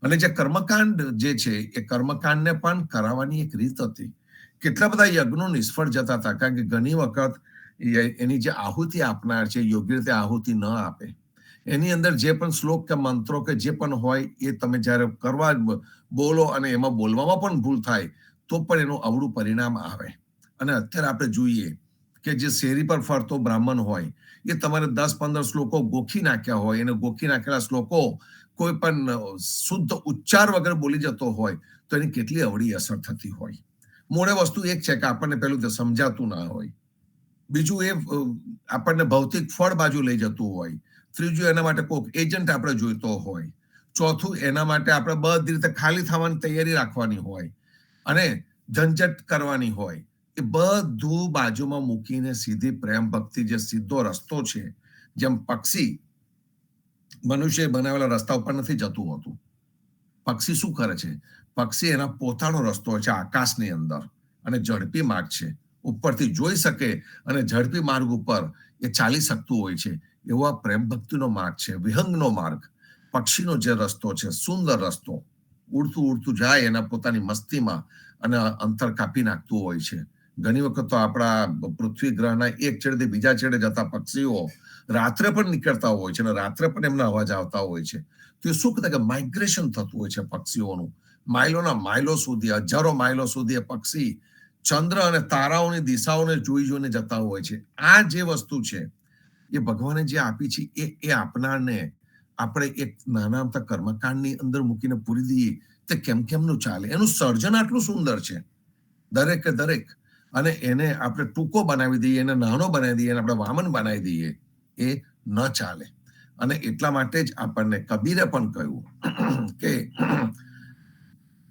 અને જે કર્મકાંડ જે છે એ કર્મકાંડને પણ કરાવવાની એક રીત હતી. કેટલા બધા યજ્ઞો નિષ્ફળ જતા હતા કારણ કે ઘણી વખત એની જે આહુતિ આપનાર છે યોગ્ય રીતે આહુતિ ન આપે. એની અંદર જે પણ શ્લોક કે મંત્રો કે જે પણ હોય એ તમે જ્યારે કરવા બોલો અને એમાં બોલવામાં પણ ભૂલ થાય તો પણ એનું અવળું પરિણામ આવે. અને અત્યારે આપણે જોઈએ કે જે શેરી પર ફરતો બ્રાહ્મણ હોય એ તમારે 10-15 શ્લોકો ગોખી નાખ્યા હોય, એને ગોખી નાખેલા શ્લોકો કોઈ પણ શુદ્ધ ઉચ્ચાર વગર બોલી જતો હોય તો એની કેટલી અવળી અસર થતી હોય. મૂળે વસ્તુ એક છે કે આપણને પેલું તો સમજાતું ના હોય, બીજું એ આપણને ભૌતિક ફળ બાજુ લઈ જતું હોય, ત્રીજું એના માટે કોઈક એજન્ટ આપણે જોઈતો હોય, ચોથું એના માટે આપણે બધી રીતે ખાલી થવાની તૈયારી રાખવાની હોય અને ઝંઝટ કરવાની હોય. એ બધું બાજુમાં મૂકીને સીધી પ્રેમ ભક્તિ જે સીધો રસ્તો છે, જેમ પક્ષી મનુષ્ય બનાવેલા રસ્તા ઉપર નથી જતું હોતું. પક્ષી શું કરે છે? પક્ષી એના પોતાનો રસ્તો છે આકાશની અંદર, અને ઝડપી માર્ગ છે, ઉપરથી જોઈ શકે અને ઝડપી માર્ગ ઉપર એ ચાલી શકતું હોય છે. એવો આ પ્રેમ ભક્તિનો માર્ગ છે, વિહંગનો માર્ગ, પક્ષીનો જે રસ્તો છે, સુંદર રસ્તો, ઉડતું ઉડતું જાય એના પોતાની મસ્તીમાં અને અંતર કાપી નાખતું હોય છે. ઘણી વખત તો આપણા પૃથ્વી ગ્રહના એક છેડેથી બીજા છેડે જતા પક્ષીઓ રાત્રે પણ નીકળતા હોય છે અને રાત્રે પણ એમના અવાજ આવતા હોય છે. તો એ શું કહેતા કે માઇગ્રેશન થતું હોય છે પક્ષીઓનું, માઇલોના માઇલો સુધી, હજારો માઇલો સુધી એ પક્ષી ચંદ્ર અને તારાઓની દિશાઓને જોઈને જતા હોય છે. આ જે વસ્તુ છે એ ભગવાને જે આપી છે એ આપનારને આપણે એક નાના અમથા કર્મકાંડની અંદર મૂકીને પૂરી દઈએ તે કેમનું ચાલે, એનું સર્જન આટલું સુંદર છે દરેકે દરેક, અને એને આપણે ટૂંકો બનાવી દઈએ, એને નાનો બનાવી દઈએ, આપણે વામન બનાવી દઈએ, એ ન ચાલે. અને એટલા માટે જ આપણને કબીરે પણ કહ્યું કે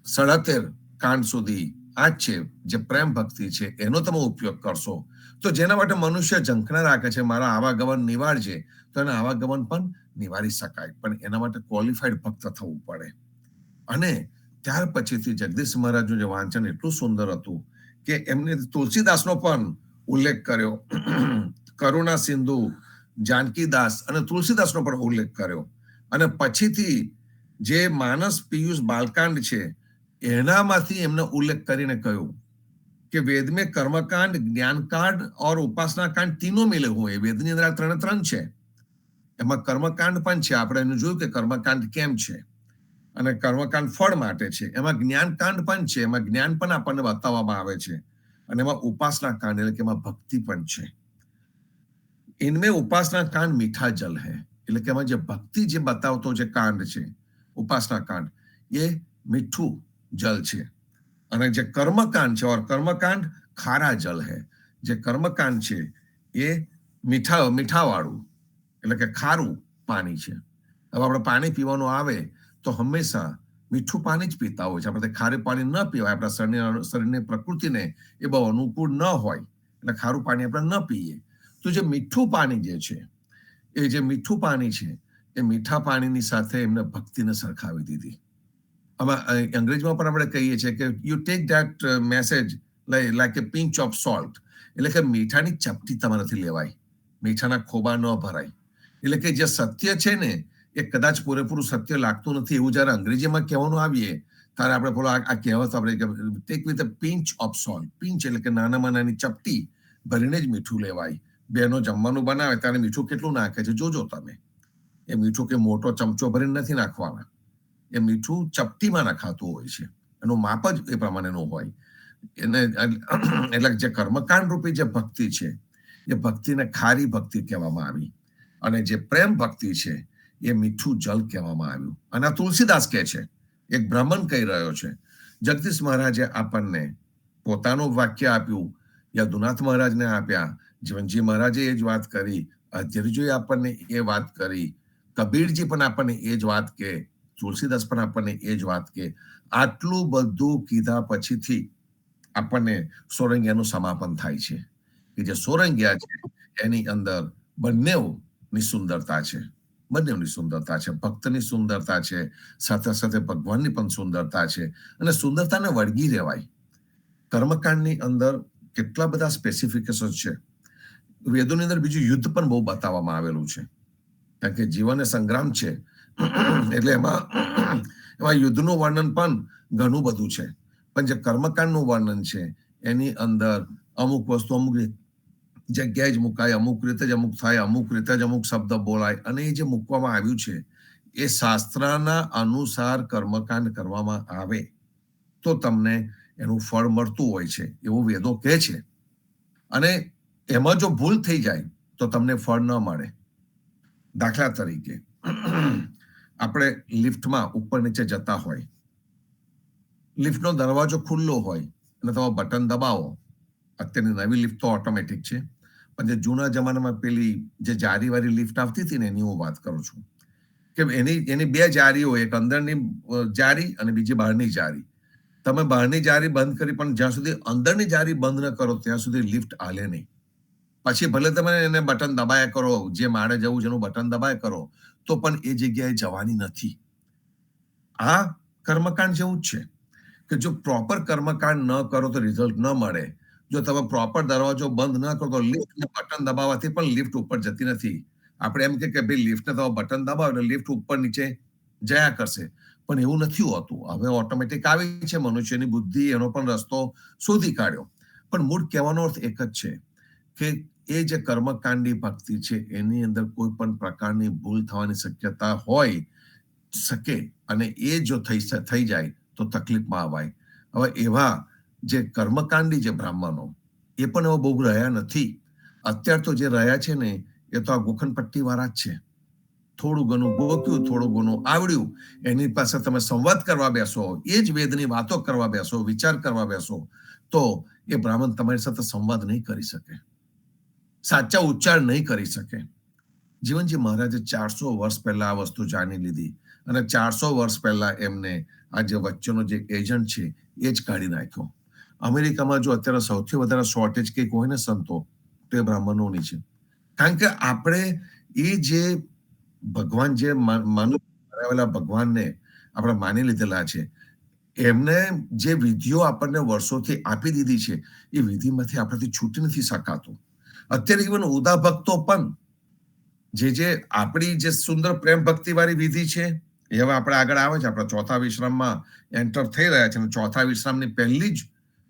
73 કાંડ સુધી આ જ છે જે પ્રેમ ભક્તિ છે, એનો તમે ઉપયોગ કરશો તો જેના માટે મનુષ્ય ઝંખના રાખે છે મારા આવાગમન નિવારજે, તો એના આવાગમન પણ નિવારી શકાય, પણ એના માટે ક્વોલિફાઈડ ભક્ત થવું પડે. અને ત્યાર પછીથી જગદીશ મહારાજનું જે વાંચન એટલું સુંદર હતું કે એમને તુલસીદાસનો પણ ઉલ્લેખ કર્યો, કરુણા સિંધુ, જાનકીદાસ અને તુલસીદાસનો પણ ઉલ્લેખ કર્યો. અને પછીથી જે માનસ પિયુષ બાલકાંડ છે એનામાંથી એમને ઉલ્લેખ કરીને કહ્યું કે વેદ में કર્મકાંડ, જ્ઞાનકાંડ और ઉપાસના કાંડ तीनों मिले हुए, વેદની અંદર આ ત્રણે ત્રણ છે. એમાં કર્મકાંડ પણ છે, આપણે એનું જોયું કે કર્મકાંડ કેમ છે, અને કર્મકાંડ ફળ માટે છે. એમાં જ્ઞાનકાંડ પણ છે, એમાં જ્ઞાન પણ આપણને બતાવવામાં આવે છે. અને એમાં ઉપાસના કાંડ એટલે કે એમાં ભક્તિ પણ છે. इनमें उपासना कांड मीठा जल है, એટલે કે એમાં જે ભક્તિ જે બતાવતો જે કાંડ છે ઉપાસના કાંડ, એ મીઠું જલ છે. અને જે કર્મકાંડ છે, ઓર કર્મકાંડ ખારા જલ है, જે કર્મકાંડ છે એ મીઠાવાળું એટલે કે ખારું પાણી છે. હવે આપણે પાણી પીવાનું આવે તો હંમેશા મીઠું પાણી જ પીતા હોય છે. આપણે ખારું પાણી ન પીવાય, આપણા શરીરની પ્રકૃતિને એ બહુ અનુકૂળ ન હોય એટલે ખારું પાણી આપણે ન પીએ. તો જે મીઠું પાણી જે છે, એ જે મીઠું પાણી છે એ મીઠા પાણીની સાથે એમને ભક્તિને સરખાવી દીધી. આમાં અંગ્રેજીમાં પણ આપણે કહીએ છીએ કે you take that message like A pinch of salt, એટલે કે મીઠાની ચપટી તમારાથી લેવાય, મીઠાના ખોબા ન ભરાય. એટલે કે જે સત્ય છે ને એ કદાચ પૂરેપૂરું સત્ય લાગતું નથી એવું જયારે અંગ્રેજીમાં કહેવાનું આવીએ ત્યારે આપણે બોલો આ કહેવત આપણે take with a pinch of salt. Pinch એટલે કે નાનામાં નાની ચપટી ભરીને જ મીઠું લેવાય. બહેનો જમવાનું બનાવે ત્યારે મીઠું કેટલું નાખે છે જોજો તમે. એ મીઠું કે મોટો ચમચો ભરીને નથી નાખવાના, એ મીઠું ચપટીમાં નખાતું હોય છે, એનું માપ જ એ પ્રમાણેનું હોય. એને એટલે જે કર્મકાંડ રૂપી જે ભક્તિ છે એ ભક્તિને ખારી ભક્તિ કહેવામાં આવી, અને જે પ્રેમ ભક્તિ છે એ મીઠું જલ કહેવામાં આવ્યું. અને આ તુલસીદાસ કહે છે, એક બ્રાહ્મણ કહી રહ્યો છે. જગદીશ મહારાજે આપણને પોતાનું વાક્ય આપ્યું, યદુનાથ મહારાજને આપ્યા, જીવનજી મહારાજે એ જ વાત કરી, અધ્યરીજીએ આપણને એ વાત કરી, કબીરજી પણ આપણને એ જ વાત કે, તુલસીદાસ પણ આપણને એ જ વાત કે. આટલું બધું કીધા પછીથી આપણને સોરંગિયાનું સમાપન થાય છે કે જે સોરંગિયા છે એની અંદર બંનેની સુંદરતા છે, બંનેની સુંદરતા છે, ભક્તની સુંદરતા છે, સાથે સાથે ભગવાનની પણ સુંદરતા છે. અને સુંદરતાને વળગી રહેવાય. કર્મકાંડની અંદર કેટલા બધા સ્પેસિફિકેશન છે. વેદોની અંદર બીજું યુદ્ધ પણ બહુ બતાવવામાં આવેલું છે, કારણ કે જીવન એ સંગ્રામ છે એટલે એમાં યુદ્ધનું વર્ણન પણ ઘણું બધું છે. પણ જે કર્મકાંડનું વર્ણન છે એની અંદર અમુક વસ્તુ અમુક જગ્યાએ જ મુકાય, અમુક રીતે જ અમુક થાય, અમુક રીતે જ અમુક શબ્દ બોલાય, અને એ જે મૂકવામાં આવ્યું છે એ શાસ્ત્રના અનુસાર કર્મકાંડ કરવામાં આવે તો તમને એનું ફળ મળતું હોય છે એવું વેદો કહે છે. અને એમાં જો ભૂલ થઈ જાય તો તમને ફળ ન મળે. દાખલા તરીકે આપણે લિફ્ટમાં ઉપર નીચે જતા હોય, લિફ્ટનો દરવાજો ખુલ્લો હોય અને તમે બટન દબાવો. અત્યારની નવી લિફ્ટ તો ઓટોમેટિક છે, પણ જે જૂના જમાનામાં પેલી જે જારીવાળી લિફ્ટ આવતી હતી ને એની હું વાત કરું છું કે એની બે જારી હોય, એક અંદરની જારી અને બીજી બહારની જારી. તમે બહારની જારી બંધ કરી પણ જ્યાં સુધી અંદરની જારી બંધ ન કરો ત્યાં સુધી લિફ્ટ હાલે નહીં. પછી ભલે તમે એને બટન દબાયા કરો, જે માળે જવું જેનું બટન દબાયા કરો, તો પણ એ જગ્યાએ જવાની નથી. આ કર્મકાંડ જેવું જ છે કે જો પ્રોપર કર્મકાંડ ન કરો તો રિઝલ્ટ ન મળે. જો તમે પ્રોપર દરવાજો બંધ ન કરો તો લિફ્ટને બટન દબાવવાથી પણ લિફ્ટ ઉપર જતી નથી. આપણે એમ કે ભાઈ લિફ્ટને તમે બટન દબાવો એટલે લિફ્ટ ઉપર નીચે જયા કરશે, પણ એવું નથી હોતું. હવે ઓટોમેટિક આવી છે, મનુષ્યની બુદ્ધિ એનો પણ રસ્તો શોધી કાઢ્યો. પણ મૂળ કહેવાનો અર્થ એક જ છે કે એ જે કર્મકાંડી ભક્તિ છે એની અંદર કોઈ પણ પ્રકારની ભૂલ થવાની શક્યતા હોય શકે, અને એ જો થઈ જાય તો તકલીફમાં આવાય. હવે એવા જે કર્મકાંડી જે બ્રાહ્મણો એ પણ એવા બહુ રહ્યા નથી. અત્યાર તો જે રહ્યા છે ને એ તો આ ગોખણપટ્ટી વાળા જ છે. થોડું ઘણું ગોખ્યું, થોડું ઘણું આવડ્યું, એની પાસે તમે સંવાદ કરવા બેસો, એ જ વેદની વાતો કરવા બેસો, વિચાર કરવા બેસો, તો એ બ્રાહ્મણ તમારી સાથે સંવાદ નહીં કરી શકે, સાચા ઉચ્ચાર નહીં કરી શકે. જીવનજી મહારાજે 400 વર્ષ પહેલા આ વસ્તુ જાણી લીધી અને 400 વર્ષ પહેલા એમને આ જે વચ્ચેનો જે એજન્ટ છે એ જ કાઢી નાખ્યો. અમેરિકામાં જો અત્યારે સૌથી વધારે શોર્ટેજ કંઈક હોય ને સંતો, તો એ બ્રાહ્મણોની છે. કારણ કે આપણે એ જે ભગવાન, જે બનાવેલા ભગવાનને આપણે માની લીધેલા છે, એમને જે વિધિઓ આપણને વર્ષોથી આપી દીધી છે, એ વિધિમાંથી આપણાથી છૂટી નથી શકાતું. અત્યારે ઇવન ઉદા ભક્તો પણ જે આપણી જે સુંદર પ્રેમ ભક્તિ વાળી વિધિ છે, એ હવે આપણે આગળ આવે છે. આપણા ચોથા વિશ્રામમાં એન્ટર થઈ રહ્યા છે અને ચોથા વિશ્રામની પહેલી જ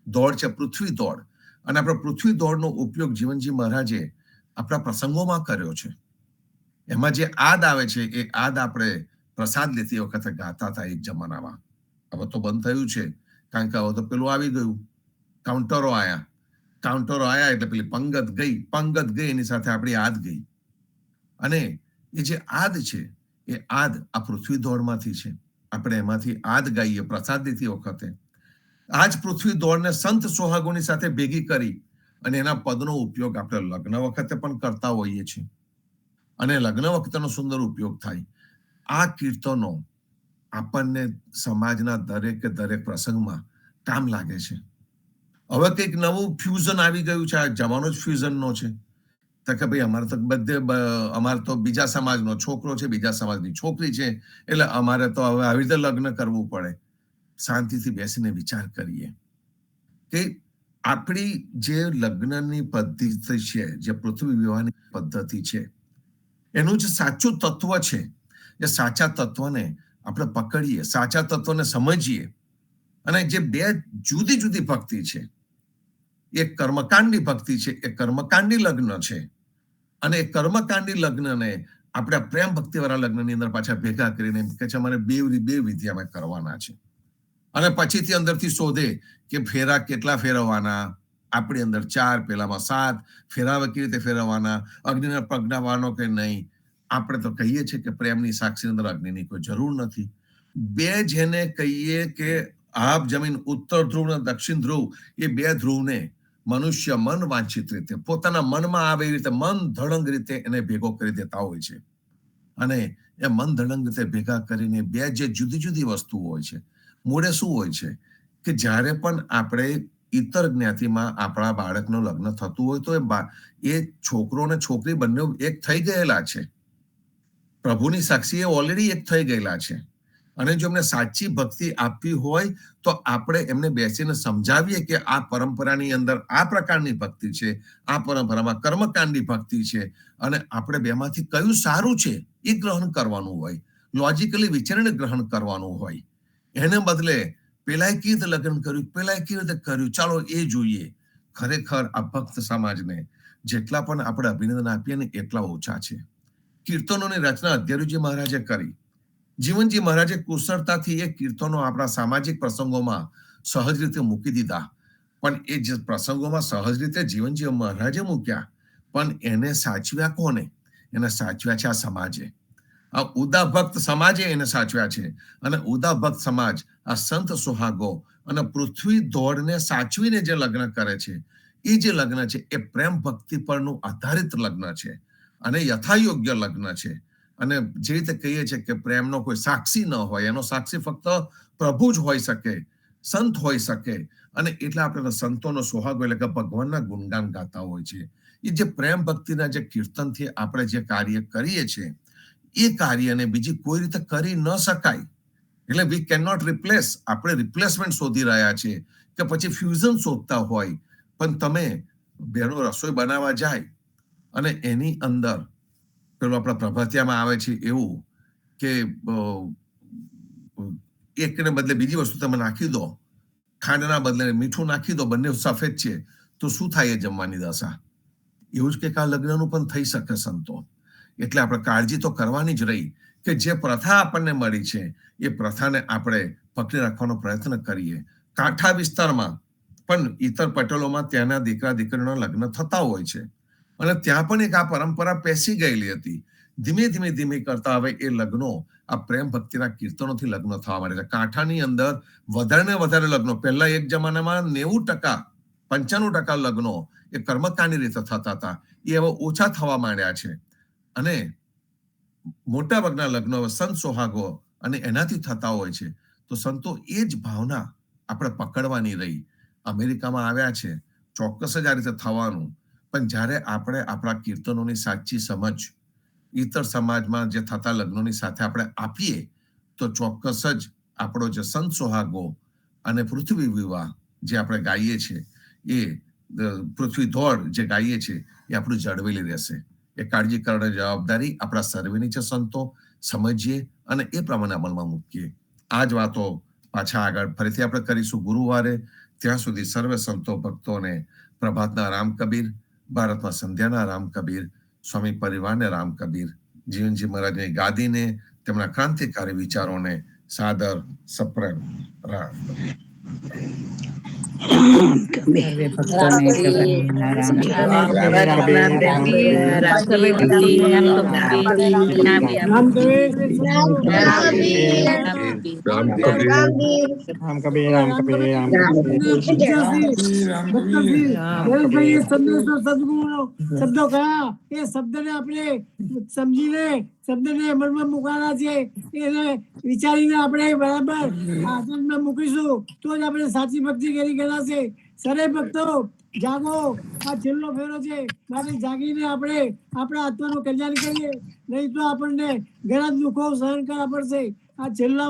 દોડ છે પૃથ્વી દોડ. અને આપણે પૃથ્વી દોડનો ઉપયોગ જીવનજી મહારાજે આપણા પ્રસંગોમાં કર્યો છે. એમાં જે આદ આવે છે, એ આદ આપણે પ્રસાદ લેતી વખતે ગાતા હતા એક જમાનામાં. હવે તો બંધ થયું છે, કારણ કે હવે તો પેલું આવી ગયું, કાઉન્ટરો આયા એટલે પેલી પંગત ગઈ એની સાથે આપણી આદ ગઈ. અને એ જે આદ છે, એ આદ આ પૃથ્વી દોડમાંથી છે. આપણે એમાંથી આદ ગાઈએ પ્રસાદ લેતી વખતે. આ જ પૃથ્વી દોડને સંત સોહાગોની સાથે ભેગી કરી અને એના પદનો ઉપયોગ આપણે લગ્ન વખતે પણ કરતા હોઈએ છીએ, અને લગ્ન વખતેનો સુંદર ઉપયોગ થાય. આ કીર્તનો આપણને સમાજના દરેક પ્રસંગમાં કામ લાગે છે. હવે કંઈક નવું ફ્યુઝન આવી ગયું છે. આ જમાનો જ ફ્યુઝનનો છે. તો કે ભાઈ અમારે તો બીજા સમાજનો છોકરો છે, બીજા સમાજની છોકરી છે, એટલે અમારે તો હવે આવી રીતે લગ્ન કરવું પડે. શાંતિથી બેસીને વિચાર કરીએ કે આપણી જે લગ્નની પદ્ધતિ છે, જે પૃથ્વી વિવાહની પદ્ધતિ છે, એનું જે સાચું તત્વ છે, એ સાચા તત્વને આપણે પકડીએ, સાચા તત્વને સમજીએ. અને જે બે જુદી જુદી ભક્તિ છે, એક કર્મકાંડી ભક્તિ છે, એક કર્મકાંડી લગ્ન છે. અને એ કર્મકાંડી લગ્નને આપણે પ્રેમ ભક્તિ વાળા લગ્નની અંદર પાછા ભેગા કરીને એમ કે છે અમારે બે વિધિ અમે કરવાના છે. અને પછીથી અંદરથી શોધે કે ફેરા કેટલા ફેરવવાના, આપણી અંદર 4, પેલામાં 7 ફેરાવે, કેવી રીતે ફેરવવાના, અગ્નિને પ્રજ્ઞાવાનો કે નહીં. આપણે તો કહીએ છીએ કે પ્રેમની સાક્ષી અંદર અગ્નિની કોઈ જરૂર નથી. બે જેને કહીએ કે આપ જમીન, ઉત્તર ધ્રુવ અને દક્ષિણ ધ્રુવ, એ બે ધ્રુવને મનુષ્ય મન વાંછિત રીતે પોતાના મનમાં આવે એ રીતે મન ધડંગ રીતે એને ભેગો કરી દેતા હોય છે. અને એ મન ધડંગ રીતે ભેગા કરીને બે જે જુદી જુદી વસ્તુ હોય છે, મૂળે શું હોય છે કે જ્યારે પણ આપણે ઇતર જ્ઞાતિમાં આપણા બાળકનું લગ્ન થતું હોય તો એ છોકરો અને છોકરી બંને એક થઈ ગયેલા છે, પ્રભુની સાક્ષી એ ઓલરેડી એક થઈ ગયેલા છે. અને જો એમને સાચી ભક્તિ આપવી હોય તો આપણે એમને બેસીને સમજાવીએ કે આ પરંપરાની અંદર આ પ્રકારની ભક્તિ છે, આ પરંપરામાં કર્મકાંડી ભક્તિ છે, અને આપણે બેમાંથી કયું સારું છે એ ગ્રહણ કરવાનું હોય, લોજિકલી વિચારીને ગ્રહણ કરવાનું હોય. એને બદલે પેલાએ કેવી રીતે લગ્ન કર્યું, પેલાએ કેવી રીતે કર્યું, ચાલો એ જોઈએ. ખરેખર આ ભક્ત સમાજને જેટલા પણ આપણે અભિનંદન આપીએ ને એટલા ઓછા છે. કીર્તનોની રચના અધ્યરુજી મહારાજે કરી. જીવનજી મહારાજે કુશળતાથી એ કીર્તનો આપણા સામાજિક પ્રસંગોમાં સહજ રીતે મૂકી દીધા. પણ એ જે પ્રસંગોમાં સહજ રીતે જીવનજી મહારાજે મૂક્યા, પણ એને સાચવ્યા કોને? એને સાચવ્યા છે આ સમાજે. આ ઉદા ભક્ત સમાજે એને સાચવ્યા છે. અને ઉદા ભક્ત સમાજ આ સંત સુહાગો અને પૃથ્વી દોડને સાચવીને જે લગ્ન કરે છે, એ જે લગ્ન છે એ પ્રેમ ભક્તિ પરનું આધારિત લગ્ન છે અને યથાયોગ્ય લગ્ન છે. અને જે રીતે કહીએ છીએ કે પ્રેમનો કોઈ સાક્ષી ન હોય, એનો સાક્ષી ફક્ત પ્રભુ જ હોઈ શકે, સંત હોઈ શકે. અને એટલે આપણે સંતોનો સુહાગો એટલે કે ભગવાનના ગુણગાન ગાતા હોય છે. એ જે પ્રેમ ભક્તિના જે કીર્તનથી આપણે જે કાર્ય કરીએ છીએ, એ કાર્યને બીજી કોઈ રીતે કરી ન શકાય. એટલે વી કેન નોટ રિપ્લેસ. આપણે રિપ્લેસમેન્ટ શોધી રહ્યા છીએ કે પછી ફ્યુઝન શોધતા હોય. પણ તમે બેનો રસોઈ બનાવવા જાય અને એની અંદર પેલું આપણા પ્રભાતિયામાં આવે છે એવું કે એકને બદલે બીજી વસ્તુ તમે નાખી દો, ખાંડના બદલે મીઠું નાખી દો, બંને સફેદ છે, તો શું થાય એ જમવાની દશા? એવું જ કંઈક આ લગ્નનું પણ થઈ શકે સંતો. એટલે આપણે કાળજી તો કરવાની જ રહી કે જે પ્રથા આપણને મળી છે એ પ્રથાને આપણે પકડી રાખવાનો પ્રયત્ન કરીએ. કાંઠા વિસ્તારમાં પણ ઇતર પટેલોમાં ત્યાંના દીકરા દીકરીઓના લગ્ન થતા હોય છે, અને ત્યાં પણ એક આ પરંપરા પેસી ગયેલી હતી ધીમે ધીમે ધીમે કરતા હવે એ લગ્નો આ પ્રેમ ભક્તિના કીર્તનોથી લગ્ન થવા માંડે છે. કાંઠાની અંદર વધારે ને વધારે લગ્નો, પહેલા એક જમાનામાં 90%, 95% લગ્નો એ કર્મકાંડની રીતે થતા હતા, એ હવે ઓછા થવા માંડ્યા છે. અને મોટા ભાગના લગ્નો હવે સંત સોહાગો અને એનાથી થતા હોય છે. તો સંતો એ જ ભાવના આપણે પકડવાની રહી. અમેરિકામાં આવ્યા છે, ચોક્કસ જ આ રીતે થવાનું, પણ જ્યારે આપણે આપણા કીર્તનોની સાચી સમજ ઇતર સમાજમાં જે થતા લગ્નોની સાથે આપણે આપીએ તો ચોક્કસ જ આપણો જે સંત સોહાગો અને પૃથ્વી વિવાહ જે આપણે ગાઈએ છીએ, એ પૃથ્વી દોડ જે ગાઈએ છીએ એ આપણું જળવેલી રહેશે. એ કાળજી કરવાની જવાબદારી આપણા સર્વેની છે. સંતો સમજીએ અને એ પ્રમાણે અમલમાં મૂકીએ. આ જ વાતો પાછા આગળ ફરીથી આપણે કરીશું ગુરુવારે. ત્યાં સુધી સર્વે સંતો ભક્તોને પ્રભાતના રામ કબીર, ભારતમાં સંધ્યાના રામ કબીર, સ્વામી પરિવારને રામ કબીર, જીવનજી મહારાજની ગાદીને, તેમના ક્રાંતિકારી વિચારોને સાદર સપ્રેમ રામ કબીર. સર્વે ભક્તોને પ્રભુના રામ શબ્દો કયા એ શબ્દને આપણે સમજીને શબ્દને અમલમાં મૂકવાના છે. એને વિચારીને આપણે બરાબર આચરણમાં મૂકીશું તો જ આપણે સાચી ભક્તિ કરી ગણાશે. સરે ભક્તો જાગો, આ છેલ્લો ફેરો છે, માટે જાગીને આપણે આપણા આત્માનું કલ્યાણ કરીએ, નહીં તો આપણને ઘણા દુઃખો સહન કરવા પડશે. આ છેલ્લો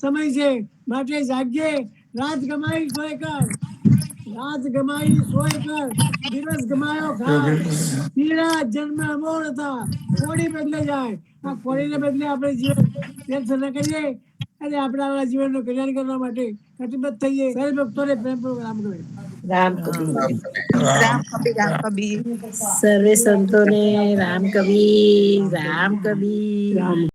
સમય છે, માટે જાગીએ. રાત ગમાઈ સોય કર, રાત ગમાઈ સોય કર, દિવસ ગમાયો ઘાટ, પીડા જન્મ અમોર હતા, કોડી બદલે જાય. આ કોડીને બદલે આપણે જીવન વ્યર્થ ન કરીએ અને આપણા જીવનનું કલ્યાણ કરવા માટે કટિબદ્ધ થઈએ. સર્વે ભક્તોને પ્રેમપૂર્વક રામ કબીર. રામ કબીર. રામ કબીર. સર્વે સંતોને રામ કબીર, રામ કબીર.